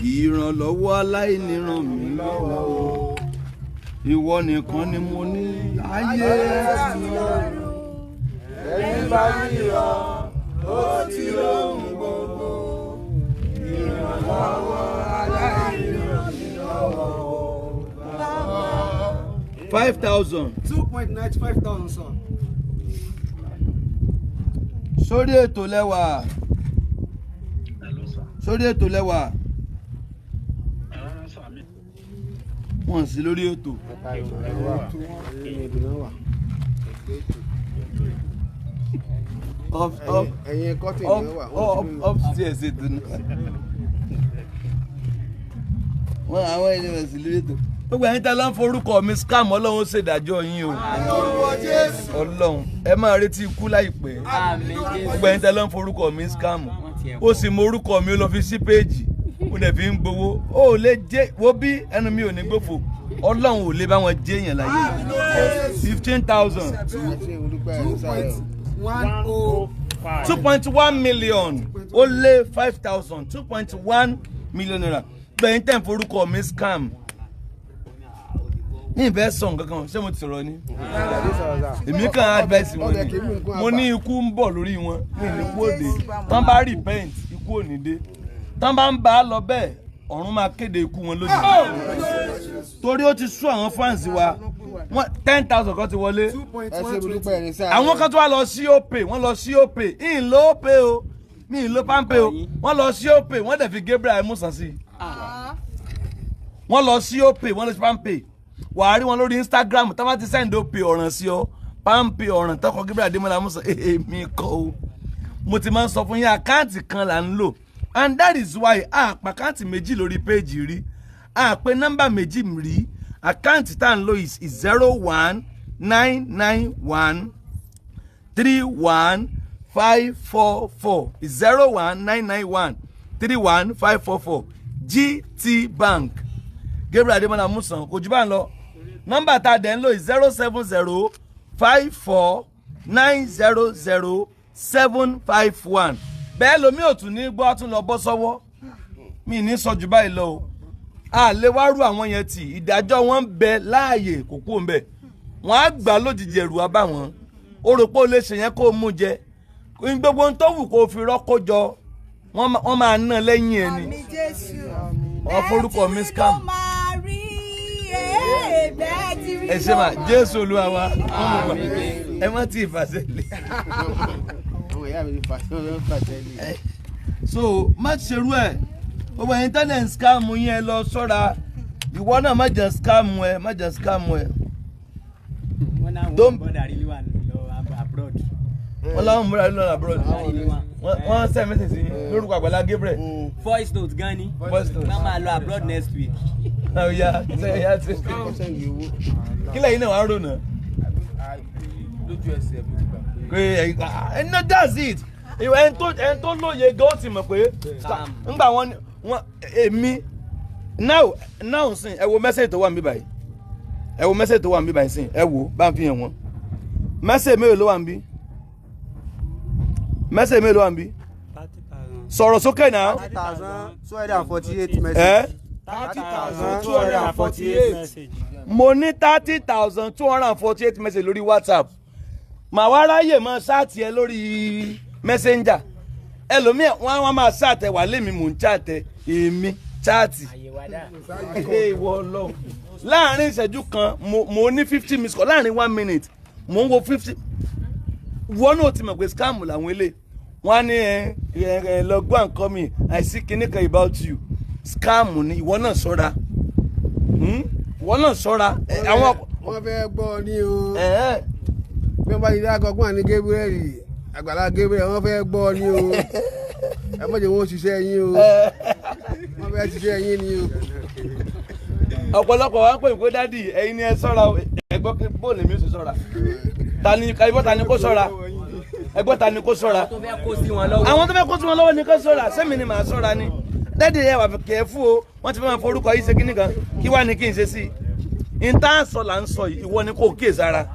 Ìrànlọ́wọ́ aláìní ràn mí lọ́wọ́ o. Ìwọ nìkan ni mo ní ayé àtìlọ́run. Ẹni bá ríra, ó ti lóhùn gbogbo. Ìrànlọ́wọ́ aláìní ràn mí lọ́wọ́ o. 5,000. 2.95,000 sir. Sórí ètò lẹ́wà. Sórí ètò lẹ́wà. Wọ́n sí lórí ètò. Upstairs ètò náà. wọn àwọn ènìyàn sì lórí ètò gbogbo ẹ̀yin tẹ́ lọ ń forúkọ mi scam Ọlọ́run ṣèdájọ́ yín o Ọlọ́run ẹ máa retí ikú láìpẹ́ gbogbo ẹ̀yin tẹ́ lọ ń forúkọ mi scam ó sì mọ orúkọ mi ó lọ fi sí péèjì ó dẹ̀ fi ń gbowó ó lè jẹ́ wo bí ẹnu mi ò ní gbófo Ọlọ́run ò lè bá wọn jẹ́ èèyàn láyé 15,000 2.1 million ó lé 5,000 2.1 million naira gbẹ̀yìn tẹ̀ ń forúkọ mi scam ní ìfẹ́ sọ nǹkan kan ṣé mo ti sọ̀rọ̀ ni èmi kàn advice wọn ni mo ní ikú ń bọ̀ lórí wọn ní ìlú òde tán bá repent ikú ò ní dé tán bá ń bá a lọ bẹ́ẹ̀ ọ̀run máa kéde ikú wọn lójijì torí ó ti sú àwọn fans wa 10,000 kan ti wọlé àwọn kan tó wá lọ sí opay wọ́n lọ sí opay ìyìn ló opay o mi ì ló pampe o wọ́n lọ sí opay wọ́n dẹ̀ fi Gabriel Amusan sí wọ́n lọ sí opay wọ́n lọ sí pampe wàá rí wọn lórí Instagram tá bá ti send opay ọ̀ràn sí ọ pampe ọ̀ràn tọkọ Gabriel Amusan èmi kọ́ o mo ti máa ń sọ fún yín àkáǹtì kan là ń lò and that is why àpàkáǹtì méjì lórí péèjì rí àpè nọ́mbà méjì rí àkáǹtì tá à ń lò is 01991315544 01991315544 GT Bank Gabriel Amusan kò jù bá ń lọ nọ́mbà tá a dẹ̀ ń lò is 07054900751 bẹ́ẹ̀ lomi ò tún ní gbọ́ tún lọ bọ́ sọ́wọ́ mi ní sọ jù báyìí lọ o a lè wá rú àwọn yẹn tì ìdájọ́ wọn ń bẹ láàyè kò kú ń bẹ wọn á gbà lójijì ẹ̀rù abá wọn ó rò pé ó lè ṣe yẹn kó mú jẹ gbogbo ohun tó wù kó fi rọ́kó jọ wọ́n máa ná lẹ́yìn ẹ̀ ni wọ́n forúkọ mi scam ẹ ṣe máa Jésù Olúwa wa ẹ má tí ì fàṣẹlẹ̀ so má ṣerú ẹ̀ gbogbo ẹ̀yin tẹ́lẹ̀ ń scam yẹn lọ ṣọ́ra ìwọ náà má jẹ́ scam ẹ má jẹ́ scam ẹ. wọ́n láwọn múra lílọ abroad wọ́n send message sí lórúkọ Agbala Gebrrie. voice note gan ni wọ́n máa lọ abroad next week. kí lẹ́yìn náà wàá rò náà. lójú ẹsẹ̀ mo ti gbà pé. no that's it ẹni tó lóye gan ó ti mọ̀ pé ńgbà wọn èmi now sìn ẹ wo message tó wà níbí báyìí ẹ wo message tó wà níbí báyìí sìn ẹ wo bá ń fi hàn wọn message mélòó ló wà níbí message mélòó ló wà níbí sọ̀rọ̀ sókè náà 30,248 message. 30,248 message. Mo ní 30,248 message lórí WhatsApp màá wá ráyè máa ṣáàtì ẹ lórí Messenger ẹlòmíì wọn máa ṣáàtẹ wà lémi mò ń ṣáàtẹ èmi ṣáàtì ìwọ lọ láàrin ìṣẹ́jú kan mo ní 50 miss call láàrin 1 minute mo ń wo 50 wọn náà ti mọ̀ pé scam làwọn eléyìí wọn ní ẹ lọ go and come in I see kìnnìkan about you scam ni ìwọ náà ṣọ́ra ìwọ náà ṣọ́ra àwọn. wọ́n fẹ́ gbọ́ ní o bí wọ́n bá ti dá akọkùn àní Gabriel Agbala Gebrrie wọ́n fẹ́ gbọ́ ní o ẹ mọ̀ jẹ́ wọ́n ṣiṣẹ́ yín o wọ́n fẹ́ ṣiṣẹ́ yín ni o. ọ̀pọ̀lọpọ̀ wa ń pè pé dádì ẹ̀yin ni ẹ ṣọ́ra ẹgbọ́n bóòlù mi ò sì ṣọ́ra ẹgbọ́n ta ni kó ṣọ́ra ẹgbọ́n ta ni kó ṣọ́ra àwọn tó fẹ́ kó sí wọn lọ́wọ́ ni kó ṣọ́ra sẹ́mi ni màá ṣọ́ra ni dádì ẹ wà kẹ́ fún o wọ́n ti fẹ́ máa forúkọ yìí ṣe kíní kan kí wá ní kí n ṣe sí i ìta sọ là ń sọ ìwọ ni kò kíyè sára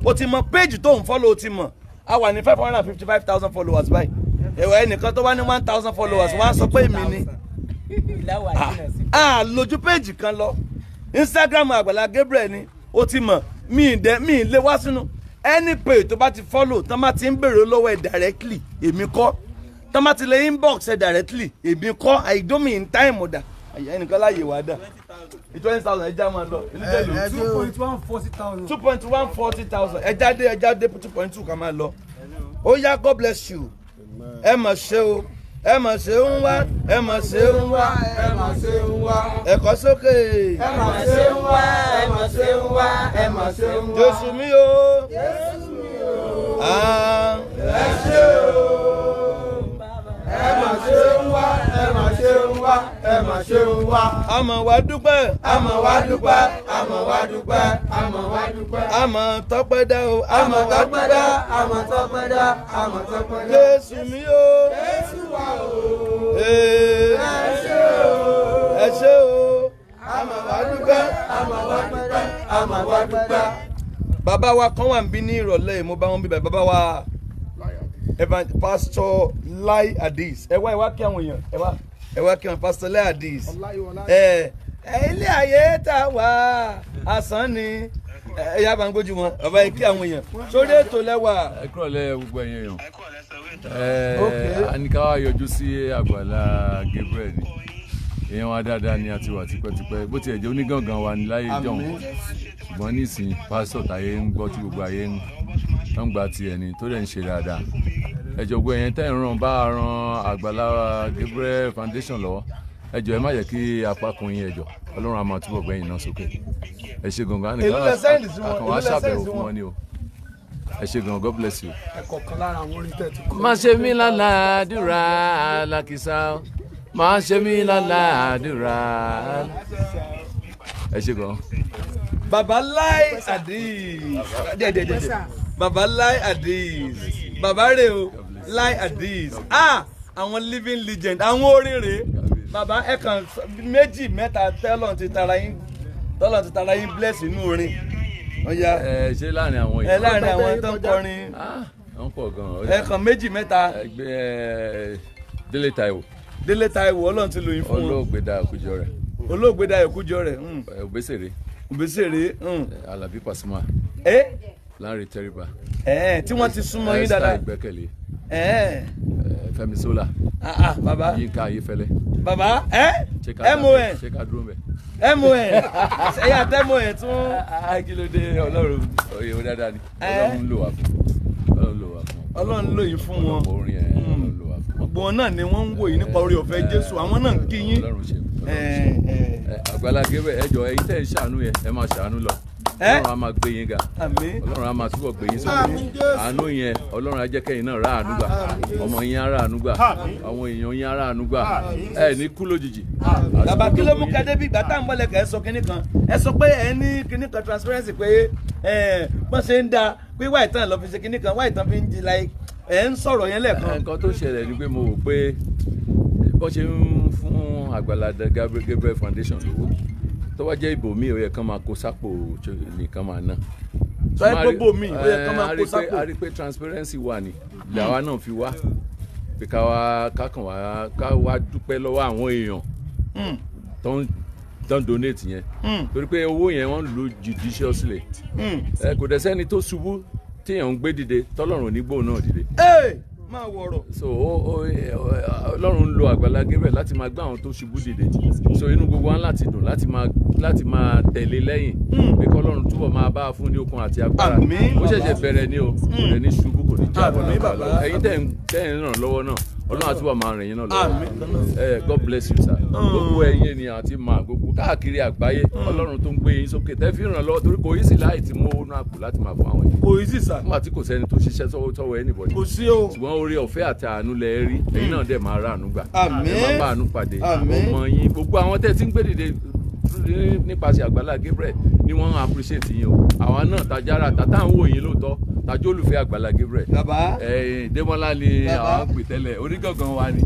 o ti mọ péjì tó ń fọ́lọ́ o ti mọ̀ a wà ní 555,000 followers báyìí ẹ̀wọ̀ ẹnìkan tó wá ní 1,000 followers wọ́n á sọ pé èmi ni lójú péjì kan lọ Instagram Agbala Gebrrie ni o ti mọ̀ mi lè wá sínú any page tó bá ti follow tán bá ti ń bèrè lọ́wọ́ ẹ̀ directly èmi kọ́ tán bá ti lè inbox ẹ̀ directly èmi kọ́ I don't mean time ọ̀dà ẹnìkan láàyè wá dà 20,000 ẹja máa lọ 2.140,000 ẹja dé 2.2 ká máa lọ ó yá God bless you ẹ mà ṣe o ẹ mà ṣe ń wá ẹ mà ṣe ń wá ẹ mà ṣe ń wá ẹ̀kọ́ sókè ẹ mà ṣe ń wá ẹ mà ṣe ń wá ẹ mà ṣe ń wá Jésù mi o ẹ ṣe o ẹ mà ṣe ń wá ẹ mà ṣe ń wá ẹ ẹ mà ṣeun wá. àmọ̀ wá dúpẹ́. àmọ̀ wá dúpẹ́. àmọ̀ wá dúpẹ́. àmọ̀ wá dúpẹ́. àmọ̀ tọ́pẹ́ dá o. àmọ̀ tọ́pẹ́ dá. àmọ̀ tọ́pẹ́ dá. àmọ̀ tọ́pẹ́ dá. Jésù mi o. Jésù wá o. ẹ ṣé o. ẹ ṣé o. àmọ̀ wá dúpẹ́. àmọ̀ wá dúpẹ́. àmọ̀ wá dúpẹ́. bàbá wa kan wà ń bí ní ìrọ̀lẹ́ mo bá wọn bí bàbá wa Pastor Lai Hadis ẹ wá kí àwọn èèyàn ẹ wá kí àwọn Pastor Lai Hadis ilé ayé tá wà asán ni ẹ yá bá ń gbójú wọn bàbá yìí kí àwọn èèyàn sórí ètò lẹ́wà. ẹ kúrò lẹ́ gbogbo ẹ̀yin èèyàn anikawa yọjú sí Agbala Gebrrie ni èèyàn wa dáadáa ni a ti wà tipẹ́tipẹ́ bó tiẹ̀ jẹ́ onígangan wa ní láyé ìjọ́un ṣùgbọ́n nísìnyí pásítọ̀ táyé ń gbọ́ tí gbogbo ayé ń gbà tiẹ̀ ni tó dẹ̀ ń ṣe dáadáa ẹjọ́ gbogbo ẹ̀yẹn tẹ́ ń ran Agbala Gebrrie Foundation lọ́wọ́ ẹjọ́ ẹ má yẹ kí apá kan yín ẹjọ́ Ọlọ́run á máa túbọ̀ gbẹ̀yìn náà sókè ẹ ṣe gangan nìkan àkànwá ṣàbẹ̀wò fún wọn ni o ẹ ṣe gan, God bless you. má ṣe mí lálàádúrà alákìsà má ṣe mí lálàádúrà. ẹ ṣe gan. Baba Lai Hadis Baba Lai Hadis baba rè o Lai Hadis àwọn living legend àwọn oríire baba ẹ kàn méjì mẹ́ta tọ́lọ̀ ti tara yín bless inú orin. ṣé láàrin àwọn yìí. láàrin àwọn tó ń kọrin. wọ́n pọ̀ gan-an. ẹ kàn méjì mẹ́ta. Délé Táíwò. Délé Táíwò Ọlọ́run ti lò yín fún wọn. Olóògbé Dayọ̀ Kújọrẹ̀. Olóògbé Dayọ̀ Kújọrẹ̀. Òbésèré. Àlàbí Pasuma. Láńrè Tẹ́ríba. Tí wọ́n ti súnmọ́ yín dáadáa. Esther Ìgbẹ́kẹ̀lé. Fẹ́mi Sola. Baba. Yínká Ayéfẹ́lẹ́. Baba MON. ṣé ká dúró mbẹ. MON ẹ̀yà tẹ́ MON tún. kí ló dé Ọlọ́run òye dáadáa ni Ọlọ́run lò wá fún. Ọlọ́run lò yín fún wọn. orin ẹ̀ Ọlọ́run lò wá fún. gbogbo wọn náà ni wọ́n ń wò yín nípa oore ọ̀fẹ́ Jésù àwọn náà ń kí yín. Ọlọ́run ṣe Agbala Gebrrie ẹjọ́ ẹ̀yin tẹ́ ń ṣàánú yẹn ẹ máa ṣàánú lọ. Ọlọ́run á máa gbé yín ga. Ọlọ́run á máa túbọ̀ gbé yín sókè. Àánú yẹn Ọlọ́run á jẹ́ kẹ́yìn náà rà àánú gbà. Ọmọ yín á rà àánú gbà. Àwọn èèyàn yín á rà àánú gbà. ẹ ní kú lójijì. Bàbá kí ló mú kẹ́dé bí ìgbà tá à ń bọ̀lẹ̀ kẹ́ ẹ sọ kinní kan ẹ sọ pé ẹ ní kinní kan transparency pé bọ́n ṣe ń da pé wáyé tán lọ fi ṣe kinní kan wáyé tán fi ń di like ẹ ń sọ̀rọ̀ yẹn lẹ́ẹ̀kan. Nǹkan tó ṣẹlẹ̀ ni pé mo rò pé bọ́n ṣe ń fún Agbala Gebrrie Foundation lówó tó wá jẹ́ ibòmíì ó yẹ kán máa kó sápò nìkan máa ná. sọ ẹ gbogbo mi ó yẹ kán máa kó sápò. a rí pé transparency wà ní làwa náà fi wá pé ká wá dúpẹ́ lọ́wọ́ àwọn èèyàn tó ń donate yẹn torí pé owó yẹn wọ́n lò judiciously kò dẹ̀ sẹ́ni tó ṣubú téèyàn ń gbé dìde tọ́lọ́run nígbò náà dìde. máa wọ̀rọ̀. so Ọlọ́run ń lo Agbala Gebrrie láti máa gbé àwọn tó ṣubú dìde so inú gbogbo wa láti dùn láti máa tẹ̀lé lẹ́yìn pé kí Ọlọ́run túbọ̀ máa bá a fún ní okun àti agbára ó ṣẹ̀ṣẹ̀ bẹ̀rẹ̀ ni o kò lè ní ṣubú kò ní jábọ̀ náà ẹ̀yin tẹ̀ ń ràn lọ́wọ́ náà Ọlọ́run àtúbọ̀ máa rìn yín náà lọ́wọ́ God bless you sir gbogbo ẹ̀yin ènìyàn àti máa gbogbo káàkiri àgbáyé Ọlọ́run tó ń gbé yín sókè tẹ́ fi ràn lọ́wọ́ torí kò yí sí láì tí mo wọnú àpò láti máa fún àwọn yẹn. kò yí sí sà. nígbà tí kò sẹ́ni tó ṣiṣẹ́ sọ́wọ́ anybody. kò sí o. ṣùgbọ́n oore ọ̀fẹ́ àti àánú lẹ rí ẹ̀yin náà dẹ̀ máa rà àánú gbà. àmín ẹ máa bá àánú pàdé ọmọ yín gbogbo àwọn tẹ́ ti ń gbé dìde nípasẹ̀ Agbala Gebrrie ni wọ́n appreciate yín o àwa náà tajára tàtà ń wò yín lóòótọ́ tajú olùfẹ́ Agbala Gebrrie. bàbá Démọ́lá ni àwọn pè tẹ́lẹ̀ onígangan wa ni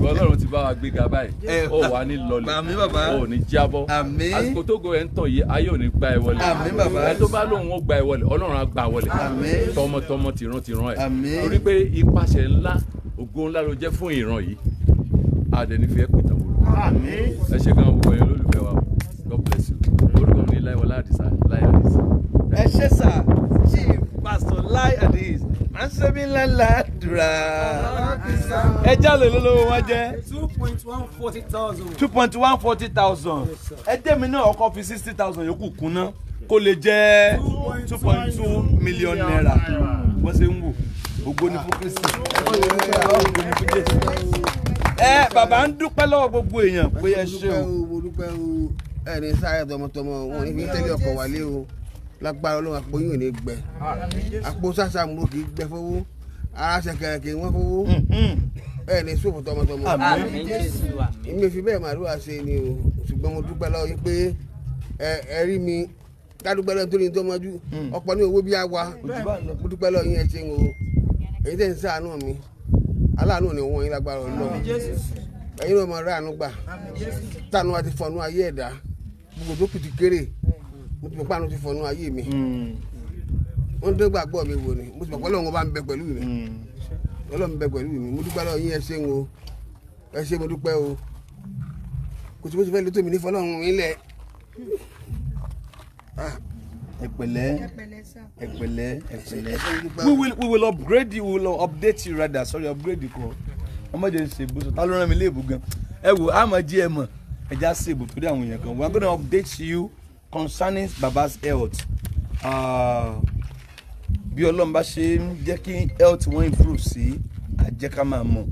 Ọlọ́run ti bá wa gbé ga báyìí ó wà ní lọlẹ̀ ó ní jábọ́ àsìkò tó go ẹ̀ ń tàn yìí ayé ò ní gba ẹ wọlé ẹ tó bá lóun ó gba ẹ wọlé Ọlọ́run á gbà wọlé tọmọtọmọ tìran ẹ torí pé ipasẹ̀ ńlá ògo ńlá ló jẹ́ fún ìran yìí àdẹnifẹ́ pìtàn wò ẹ ṣe gan gbogbo ẹ̀yin olólùfẹ́ wa God bless you orúkọ mi Láìwọlá Àdìsá Lai Hadis. ẹ ṣe sà Chief Pastor Lai Hadis à ń ṣe mí lálàádúrà ẹ jálè lólówó wọn jẹ 2,140,000 ẹ dé mi náà ọkọ fi 60,000 yòókù kúnná kó lè jẹ 2.2 million naira wọ́n ṣe ń wò ògo ni fún Kristi ògo ni fún Jésù. Bàbá ń dúpẹ́ lọ́wọ́ gbogbo èèyàn pé ẹ ṣe o. mo dúpẹ́ o ẹni sáré tọmọtọmọ wọn ní fi tẹ́lẹ̀ ọkọ̀ wálé o lágbára Ọlọ́run àpò yín ò ní gbẹ àpò sàṣà mo kì í gbẹ fọwọ́ ara ṣẹ̀kẹ̀rẹ̀ kì í wọ́n fowó ẹ̀ ní sóòfù tọmọtọmọ èmi fi bẹ́ẹ̀ màdúrà ṣe ni o ṣùgbọ́n mo dúpẹ́ lọ́wọ́ yín pé ẹ rí mi kádúpẹ́ lọ́wọ́ nítorí tó mọ́jú ọ̀pọ̀ ní owó bí a wa mo dúpẹ́ lọ́wọ́ yín ẹ ṣeun o èyí tẹ̀ ń ṣàánú mi aláàánú ni wọ́n yín lágbára Ọlọ́run ẹ̀yin náà máa rí àánú gbà táànù wa ti fọnú ayé ẹ̀dá gbogbo tó kù ti kéré mo ti mọ̀ pé àánú ti fọnú ayé mi wọ́n tó gbàgbọ́ mi wò ni mo ti mọ̀ pé Ọlọ́run bá ń bẹ pẹ̀lú mi Ọlọ́run bẹ pẹ̀lú mi mo dúpẹ́ lọ́wọ́ yín ẹ ṣeun o ẹ ṣé mo dúpẹ́ o kò tí mo ti fẹ́ lótó mi ní fọlọ́run mi lẹ̀. We will upgrade you, we will update you rather. Sorry, upgrade you ko. Emergency boost. Ta ló rán mi léèbù gan. Ẹ wò a máa jí ẹ mọ̀. Ẹ já save torí àwọn èèyàn kan. We are going to update you concerning Baba's health. Bí Ọlọ́run bá ṣe ń jẹ́ kí health wọn improve sí, a jẹ́ ká máa mọ̀.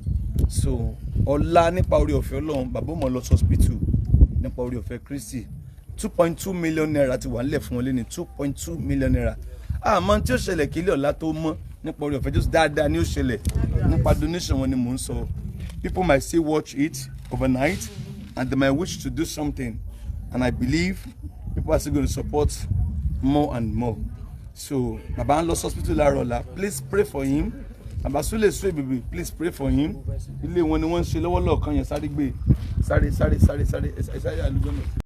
So, ọ̀la nípa orí ọ̀fẹ́ Ọlọ́run, bàbá mọ̀ lọ hospital nípa orí ọ̀fẹ́ Kristi. 2.2 million naira ti wà nílẹ̀ fún wọn lé ní 2.2 million naira. Àmọ́ tí ó ṣẹlẹ̀ kí ilé ọ̀la tó mọ́ nípa orí ọ̀fẹ́ just dáadáa ni ó ṣẹlẹ̀ nípa donation wọn ni mò ń sọ. People might still watch it overnight and they might wish to do something, and I believe people are still going to support more and more. So bàbá ń lọ hospital láàárọ̀ ọ̀la, please pray for him. Bàbá Sule Suebibi, please pray for him. Ilé wọn ni wọ́n ń ṣe lọ́wọ́ lọ́ọ̀kan yẹn, sáré gbé sáré àlùgbọ́n náà.